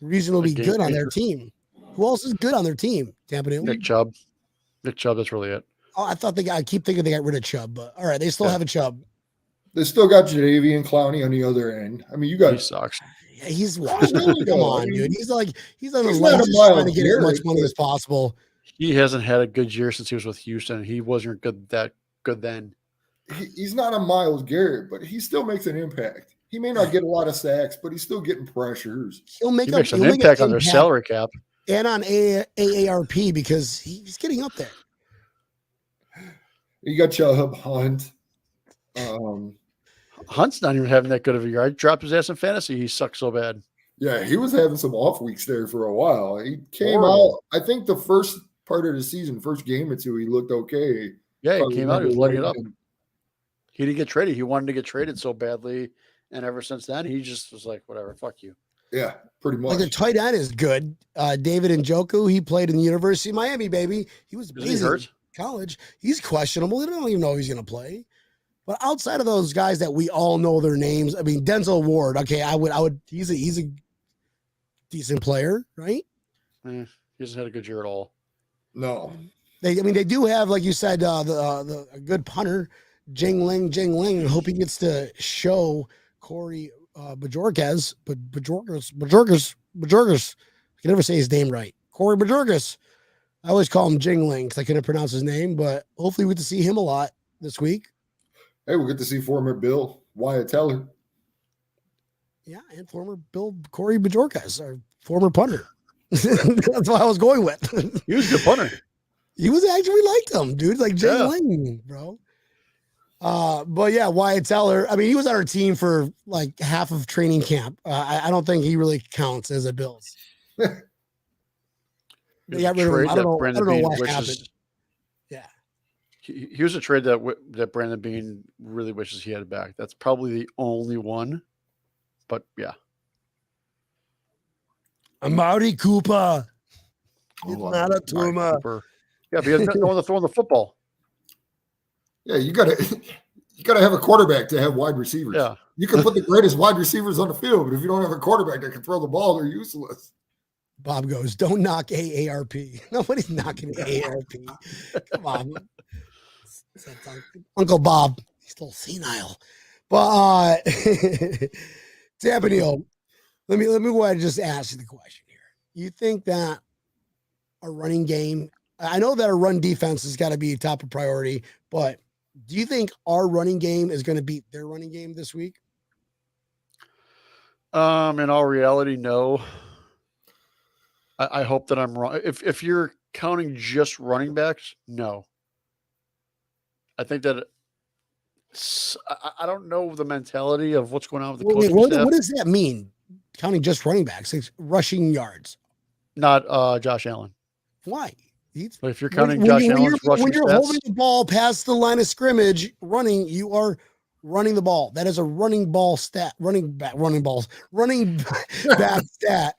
reasonably good on their team. Who else is good on their team? Campanile? Nick Chubb. That's really it. Oh, I keep thinking they got rid of Chubb, but all right, they still have a Chubb. They still got Jadeveon Clowney on the other end. I mean, you got. He sucks. Yeah, he's washed. Come on, dude. He's on his not line, a just trying to get as Garrett, much money as possible. He hasn't had a good year since he was with Houston. He wasn't good then. He's not a Myles Garrett, but he still makes an impact. He may not get a lot of sacks, but he's still getting pressures. He makes an impact on their salary cap and on AARP because he's getting up there. You got Chubb, Hunt. Hunt's not even having that good of a year. I dropped his ass in fantasy. He sucks so bad. Yeah, he was having some off weeks there for a while. He came out, I think the first part of the season, first game or two, he looked okay. Yeah, he came out, he was lighting it up. He didn't get traded. He wanted to get traded so badly. And ever since then, he just was like, whatever, fuck you. Yeah, pretty much. Like their tight end is good. David Njoku, he played in the University of Miami, baby. He was Is he amazing in hurt? college. He's questionable. They don't even know if he's going to play. But outside of those guys that we all know their names, I mean, Denzel Ward. Okay, I would. He's a decent player, right? He hasn't had a good year at all. No. They do have, like you said, a good punter, Jingling. I hope he gets to show Corey Bajorquez. I can never say his name right. Corey Bajorquez. I always call him Jingling because I couldn't pronounce his name, but hopefully we get to see him a lot this week. Hey, we'll get to see former Bill Wyatt Teller. Yeah, and former Bill Corey Bajorquez, our former punter. That's what I was going with. He was a good punter. He was actually liked him, dude. Like Jingling, bro. But yeah, Wyatt Teller. I mean, he was on our team for like half of training camp. I don't think he really counts as a Bills. They got rid of him. I don't know what happened. Yeah, here's a trade that Brandon Bean really wishes he had back. That's probably the only one. But yeah, Amari Cooper. He's Oh, not a tumor. Yeah, but he has no one to throw the football. Yeah, you gotta have a quarterback to have wide receivers. Yeah. You can put the greatest wide receivers on the field, but if you don't have a quarterback that can throw the ball, they're useless. Bob goes, don't knock AARP. Nobody's knocking AARP. Come on. Uncle Bob. He's still senile. But Tampa Neal, let me go ahead and just ask you the question here. You think that a running game, I know that a run defense has got to be top of priority, but do you think our running game is going to beat their running game this week? In all reality, no. I hope that I'm wrong. If you're counting just running backs, no. I think that I don't know the mentality of what's going on with the coaching staff. What does that mean? Counting just running backs, it's rushing yards. Not Josh Allen. Why? But if you're counting Josh Allen's rushing when you're stats, holding the ball past the line of scrimmage, running, you are running the ball. That is a running ball stat. Running back stat.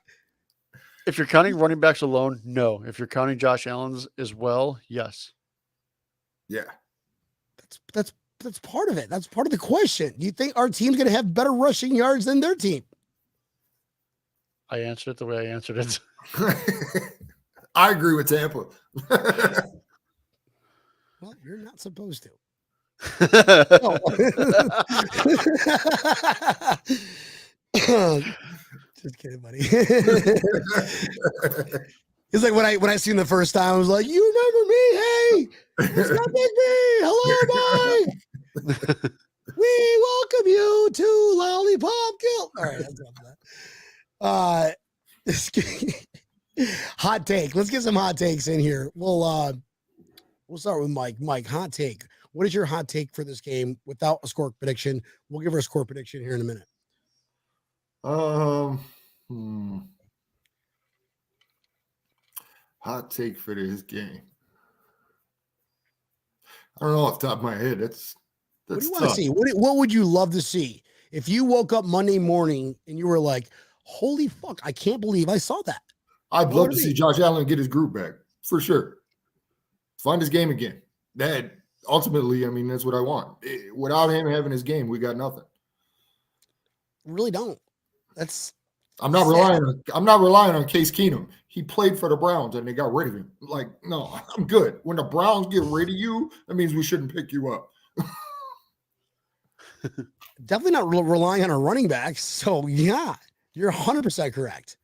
if you're counting running backs alone, no. If you're counting Josh Allen's as well, yes. Yeah. That's part of it. That's part of the question. Do you think our team's going to have better rushing yards than their team? I answered it the way I answered it. I agree with Tampa. Well, you're not supposed to. Just kidding, buddy. It's like when I seen the first time, I was like, "You remember me? Hey, it's not Big B. Hello, boy. We welcome you to Lollipop Guild." All right, that's enough of that. Hot take. Let's get some hot takes in here. We'll start with Mike. Mike, hot take. What is your hot take for this game without a score prediction? We'll give her a score prediction here in a minute. Hot take for this game. I don't know off the top of my head. That's what do you tough. want to see? What would you love to see if you woke up Monday morning and you were like, "Holy fuck! I can't believe I saw that." I'd love to see Josh Allen get his group back for sure. Find his game again. That ultimately, I mean, that's what I want. Without him having his game, we got nothing. Really don't. I'm not relying on Case Keenum. He played for the Browns and they got rid of him. Like, no, I'm good. When the Browns get rid of you, that means we shouldn't pick you up. Definitely not relying on our running backs. So yeah, you're 100% correct.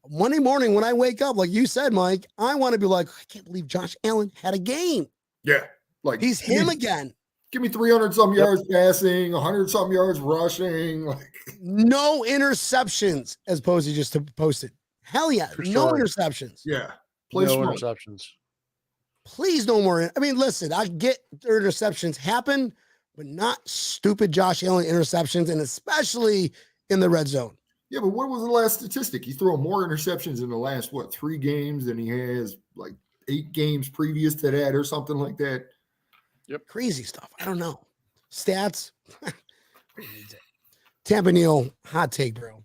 Monday morning when I wake up, like you said, Mike, I want to be like, I can't believe Josh Allen had a game. Yeah. Like he's him again. Give me 300 something yards passing, 100 something yards rushing. Like no interceptions, as Posey just posted. Hell yeah. No interceptions. Yeah. Interceptions. Please no more. I mean, listen, I get interceptions happen, but not stupid Josh Allen interceptions, and especially in the red zone. Yeah, but what was the last statistic? He's thrown more interceptions in the last, 3 games than he has like 8 games previous to that or something like that. Yep. Crazy stuff. I don't know. Stats. Tampa Neal, hot take, bro.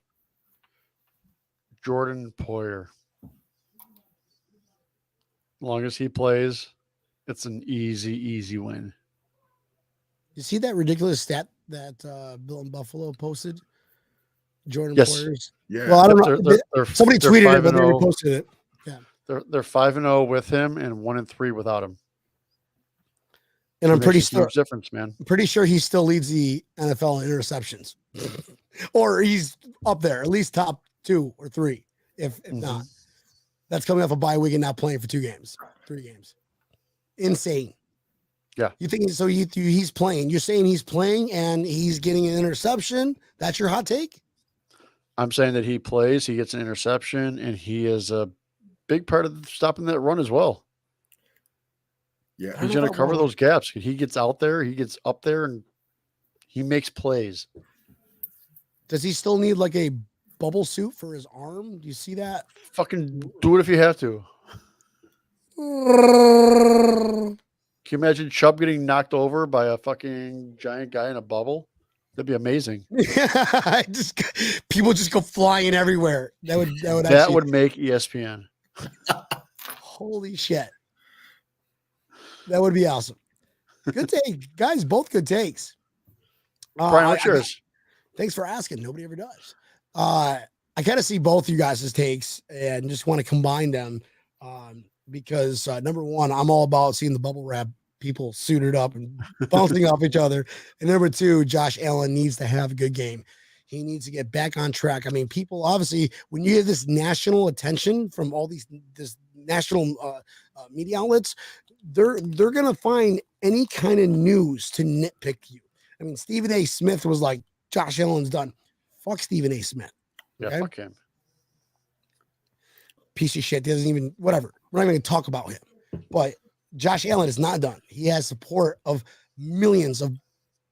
Jordan Poyer. As long as he plays, it's an easy win. You see that ridiculous stat that Bill in Buffalo posted? Jordan Yes. Poyer's. Yeah. Well, I don't know. They're Somebody they're tweeted it, but 5-0. they reposted it. Yeah. They're 5-0 with him and 1-3 without him. And I'm It pretty makes a sure huge difference, man. pretty sure he still leads the NFL in interceptions. Or he's up there, at least top 2 or 3, if not. That's coming off a bye week and not playing for 3 games. Insane. Yeah. You think so? He's playing. You're saying he's playing and he's getting an interception. That's your hot take? I'm saying that he plays, he gets an interception, and he is a big part of stopping that run as well. Yeah. He's going to cover those gaps. He gets out there, he gets up there, and he makes plays. Does he still need like a bubble suit for his arm? Do you see that? Fucking do it if you have to. Can you imagine Chubb getting knocked over by a fucking giant guy in a bubble? That'd be amazing. People just go flying everywhere. That would make ESPN. Holy shit. That would be awesome. Good take, guys. Both good takes. Brian, what's yours? Thanks for asking. Nobody ever does. I kind of see both you guys' takes and just want to combine them because number one, I'm all about seeing the bubble wrap people suited up and bouncing off each other. And number two, Josh Allen needs to have a good game. He needs to get back on track. I mean, people obviously, when you have this national attention from all this national media outlets, they're going to find any kind of news to nitpick you. I mean, Stephen A. Smith was like, Josh Allen's done. Fuck Stephen A. Smith. Okay? Yeah, fuck him. Piece of shit. Doesn't even, whatever. We're not even going to talk about him. But Josh Allen is not done. He has support of millions of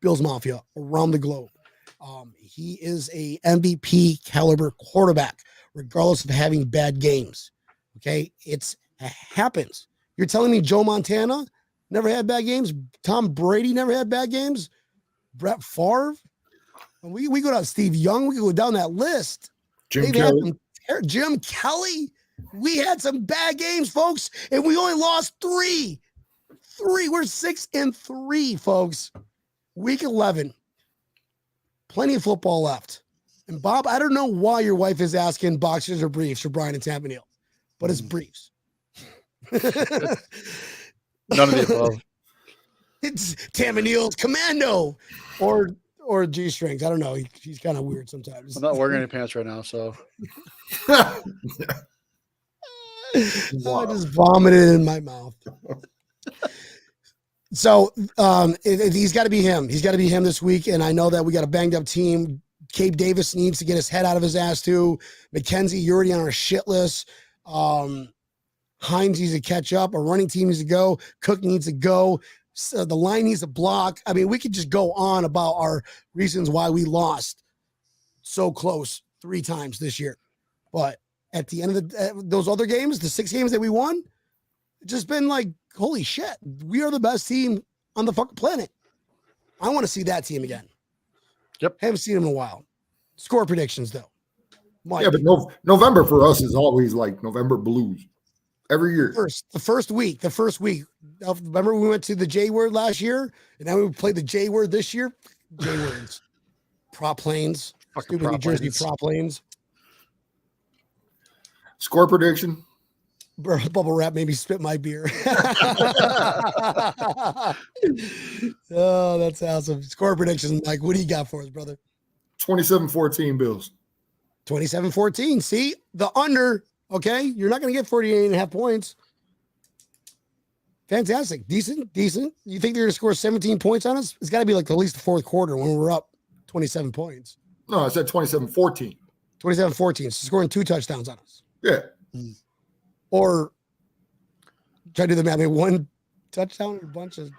Bills Mafia around the globe. He is a MVP caliber quarterback, regardless of having bad games. Okay. It happens. You're telling me Joe Montana never had bad games? Tom Brady never had bad games? Brett Favre? We go down Steve Young. We go down that list. Jim Kelly. Jim Kelly. We had some bad games, folks, and we only lost 3. We're 6-3, folks. Week 11. Plenty of football left. And Bob, I don't know why your wife is asking boxers or briefs for Brian and Tampa, but it's briefs. None of the above. It's Tamanil's commando or G-strings. I don't know. He's kind of weird sometimes. I'm not wearing any pants right now, so. I just vomited in my mouth. So he's got to be him. He's got to be him this week. And I know that we got a banged up team. Cape Davis needs to get his head out of his ass too. McKenzie, you're already on our shit list. Hines needs to catch up. Our running team needs to go. Cook needs to go. So the line needs to block. I mean, we could just go on about our reasons why we lost so close 3 times this year. But at the end of those other games, the 6 games that we won, it's just been like, holy shit, we are the best team on the fucking planet. I want to see that team again. Yep. Haven't seen them in a while. Score predictions, though. Mike. Yeah, but November for us is always like November blues. Every year. The first week. Remember we went to the J word last year, and now we played the J word this year? J words. Prop planes. Fucking Stupid New Jersey planes. prop planes. Score prediction. Bubble wrap made me spit my beer. Oh, that's awesome. Score predictions, Mike. What do you got for us, brother? 27-14 Bills. 27-14. See? The under. Okay, you're not going to get 48.5 points. Fantastic. Decent. You think they're going to score 17 points on us? It's got to be like at least the fourth quarter when we're up 27 points. No, I said 27-14. 27-14. So scoring 2 touchdowns on us. Yeah. Or try to do the math. 1 touchdown and a bunch of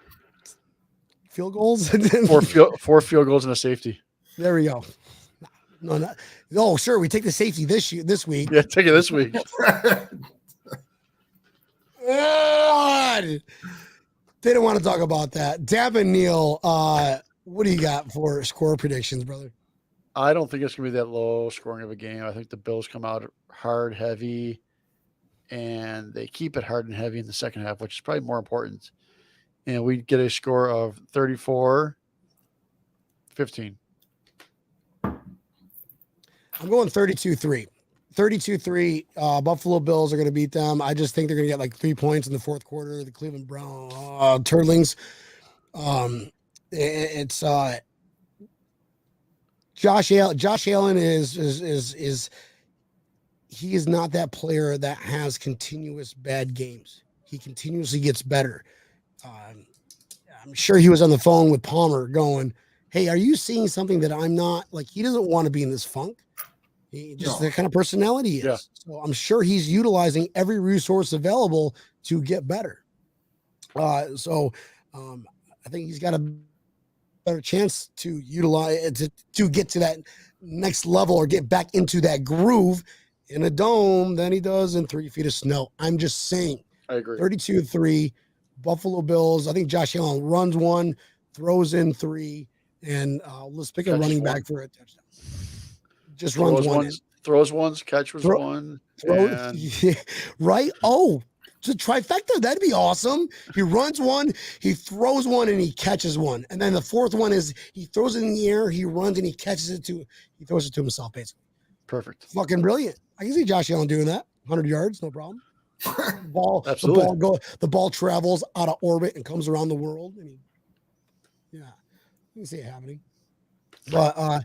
field goals. 4 field goals and a safety. There we go. No. Oh, sure. We take the safety this week. Yeah, take it this week. God. They don't want to talk about that. Dab and Neil, what do you got for score predictions, brother? I don't think it's going to be that low scoring of a game. I think the Bills come out hard, heavy, and they keep it hard and heavy in the second half, which is probably more important. And we get a score of 34-15. I'm going 32-3. 32-3. Buffalo Bills are going to beat them. I just think they're going to get like 3 points in the fourth quarter. The Cleveland Brown Turtlings. It's Josh Allen. Josh Allen is he is not that player that has continuous bad games. He continuously gets better. I'm sure he was on the phone with Palmer going, "Hey, are you seeing something that I'm not?" Like, he doesn't want to be in this funk. He just the kind of personality he is. Yeah. So I'm sure he's utilizing every resource available to get better. I think he's got a better chance to utilize to get to that next level or get back into that groove in a dome than he does in 3 feet of snow. I'm just saying. I agree. 32-3, Buffalo Bills. I think Josh Allen runs one, throws in 3, and let's pick a Catches running one. back for a touchdown. Just runs one. Throws ones, catches one. And Yeah, right? Oh, it's a trifecta. That'd be awesome. He runs one, he throws one, and he catches one. And then the fourth one is he throws it in the air, he runs, and he catches it he throws it to himself, basically. perfect. Fucking brilliant. I can see Josh Allen doing that. 100 yards, no problem. Absolutely. The ball travels out of orbit and comes around the world. You can see it happening. But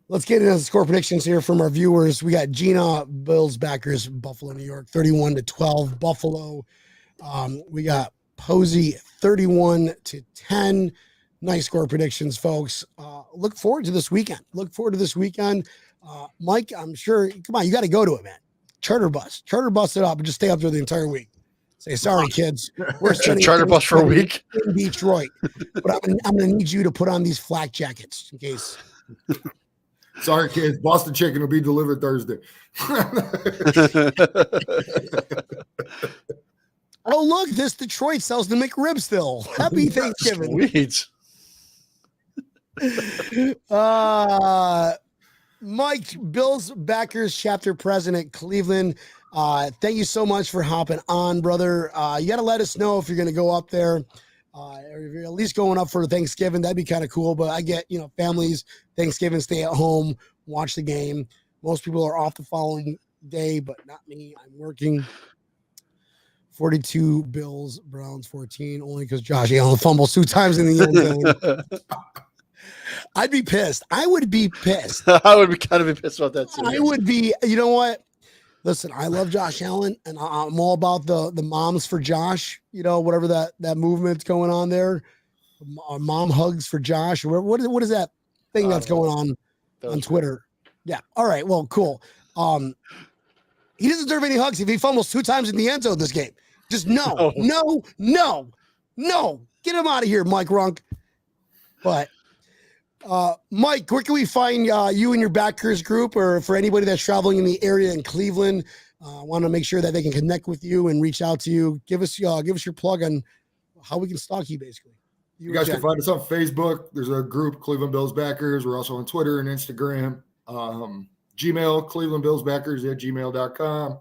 let's get into the score predictions here from our viewers. We got Gina, Bills backers, Buffalo, New York, 31-12, Buffalo. We got Posey, 31-10. Nice score predictions, folks. Look forward to this weekend. Mike, I'm sure, come on, you got to go to it, man. Charter bus it up and just stay up there the entire week. Say, sorry, kids. We're spending Charter bus for a week in Detroit, but I'm going to need you to put on these flak jackets in case. Sorry, kids. Boston chicken will be delivered Thursday. Oh, look, this Detroit sells the McRib still. Happy Thanksgiving. Sweet. Mike, Bills backers chapter president, Cleveland. Thank you so much for hopping on, brother. You got to let us know if you're going to go up there, or if you're at least going up for Thanksgiving. That'd be kind of cool. But I get, families, Thanksgiving, stay at home, watch the game. Most people are off the following day, but not me. I'm working. 42 Bills, Browns 14, only because Josh Allen fumbles 2 times in the end zone. I'd be pissed. I would be pissed. I would be kind of pissed about that too. I would be. You know what? Listen, I love Josh Allen, and I'm all about the moms for Josh. Whatever that movement's going on there, mom hugs for Josh. Or what is that thing that's going on Twitter? Yeah. All right. Well, cool. He doesn't deserve any hugs if he fumbles 2 times in the end zone this game. Just no. Get him out of here, Mike Runk. But Mike, where can we find you and your backers group, or for anybody that's traveling in the area in Cleveland, want to make sure that they can connect with you and reach out to you? Give us your plug on how we can stalk you, basically. You guys can find us on Facebook. There's a group, Cleveland Bills Backers. We're also on Twitter and Instagram. Gmail, clevelandbillsbackers@gmail.com.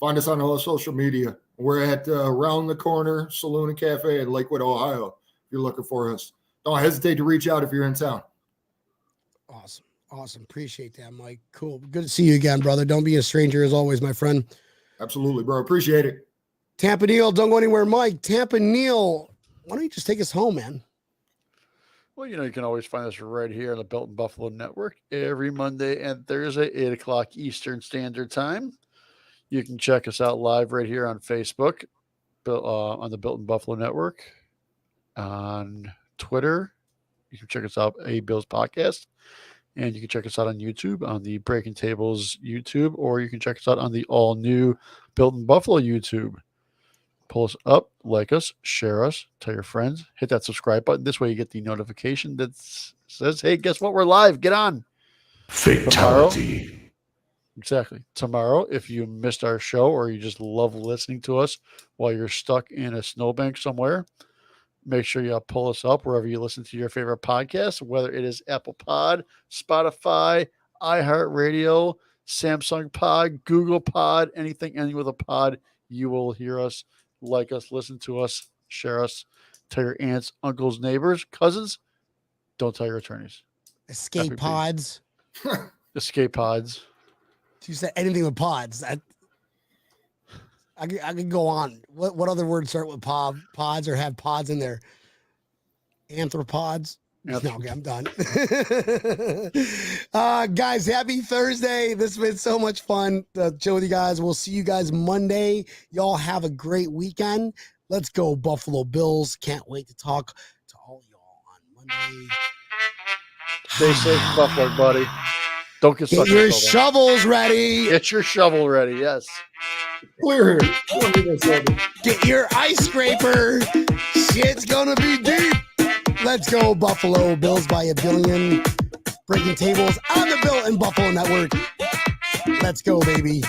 Find us on all social media. We're at Around the Corner Saloon and Cafe in Lakewood, Ohio. If you're looking for us, don't hesitate to reach out if you're in town. Awesome. Appreciate that, Mike. Cool. Good to see you again, brother. Don't be a stranger as always, my friend. Absolutely, bro. Appreciate it. Tampa Neil, don't go anywhere, Mike. Tampa Neil, why don't you just take us home, man? Well, you can always find us right here on the Built in Buffalo Network every Monday and Thursday, 8 o'clock Eastern Standard Time. You can check us out live right here on Facebook, on the Built in Buffalo Network, on Twitter. You can check us out, A Bills Podcast, and you can check us out on YouTube, on the Breaking Tables YouTube, or you can check us out on the all-new Built in Buffalo YouTube. Pull us up, like us, share us, tell your friends, hit that subscribe button. This way you get the notification that says, hey, guess what? We're live. Get on. Fatality. Exactly. Tomorrow, if you missed our show or you just love listening to us while you're stuck in a snowbank somewhere, Make sure you pull us up wherever you listen to your favorite podcast, whether it is Apple Pod, Spotify, iHeartRadio, Samsung Pod, Google Pod, anything ending with a pod. You will hear us, like us, listen to us, share us, tell your aunts, uncles, neighbors, cousins. Don't tell your attorneys. Escape FPP. pods. Escape pods. You said anything with pods. I could go on. What other words start with pods or have pods in there? Anthropods. Yep. No, okay, I'm done. Guys, happy Thursday. This has been so much fun to chill with you guys. We'll see you guys Monday. Y'all have a great weekend. Let's go, Buffalo Bills. Can't wait to talk to all y'all on Monday. Stay safe, Buffalo, buddy. Don't get Get stuck. your shovels ready. Get your shovel ready. Yes. Clear here. Get your ice scraper. Shit's gonna be deep. Let's go, Buffalo Bills by a billion. Breaking tables on the Bill and Buffalo Network. Let's go, baby.